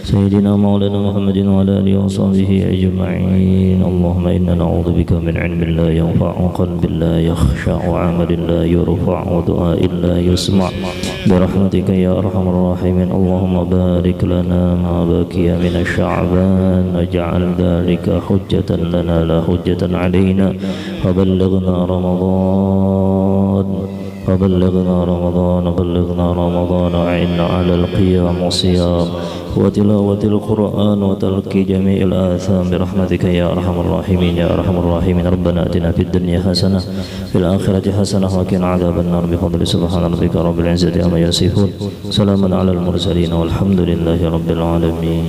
sayyidina maulana Muhammadin wa ala alihi wa sahbihi ajma'in. Allahumma inna na'udzubika min 'ilmin la yanfa'u, qalbin la yakhsha'u, 'amalin la yurfa'u, du'a'in la yusma'. Birahmatika ya arhamar rahimin. Allahumma barik lana ma baqiya min asy-sya'ban waj'al dhalika hujjatan lana la hujjatan 'alaina. Waballighna Ramadan وبلغنا رمضان وعنا على القيام والصيام وتلاوة القرآن وترك جميع الآثام برحمتك يا أرحم الراحمين يا أرحم الراحمين. ربنا آتنا في الدنيا حسنة في الآخرة حسنة وقنا عذاب النار بفضل سبحان ربك رب العزة عما يصفون سلام على المرسلين والحمد لله رب العالمين.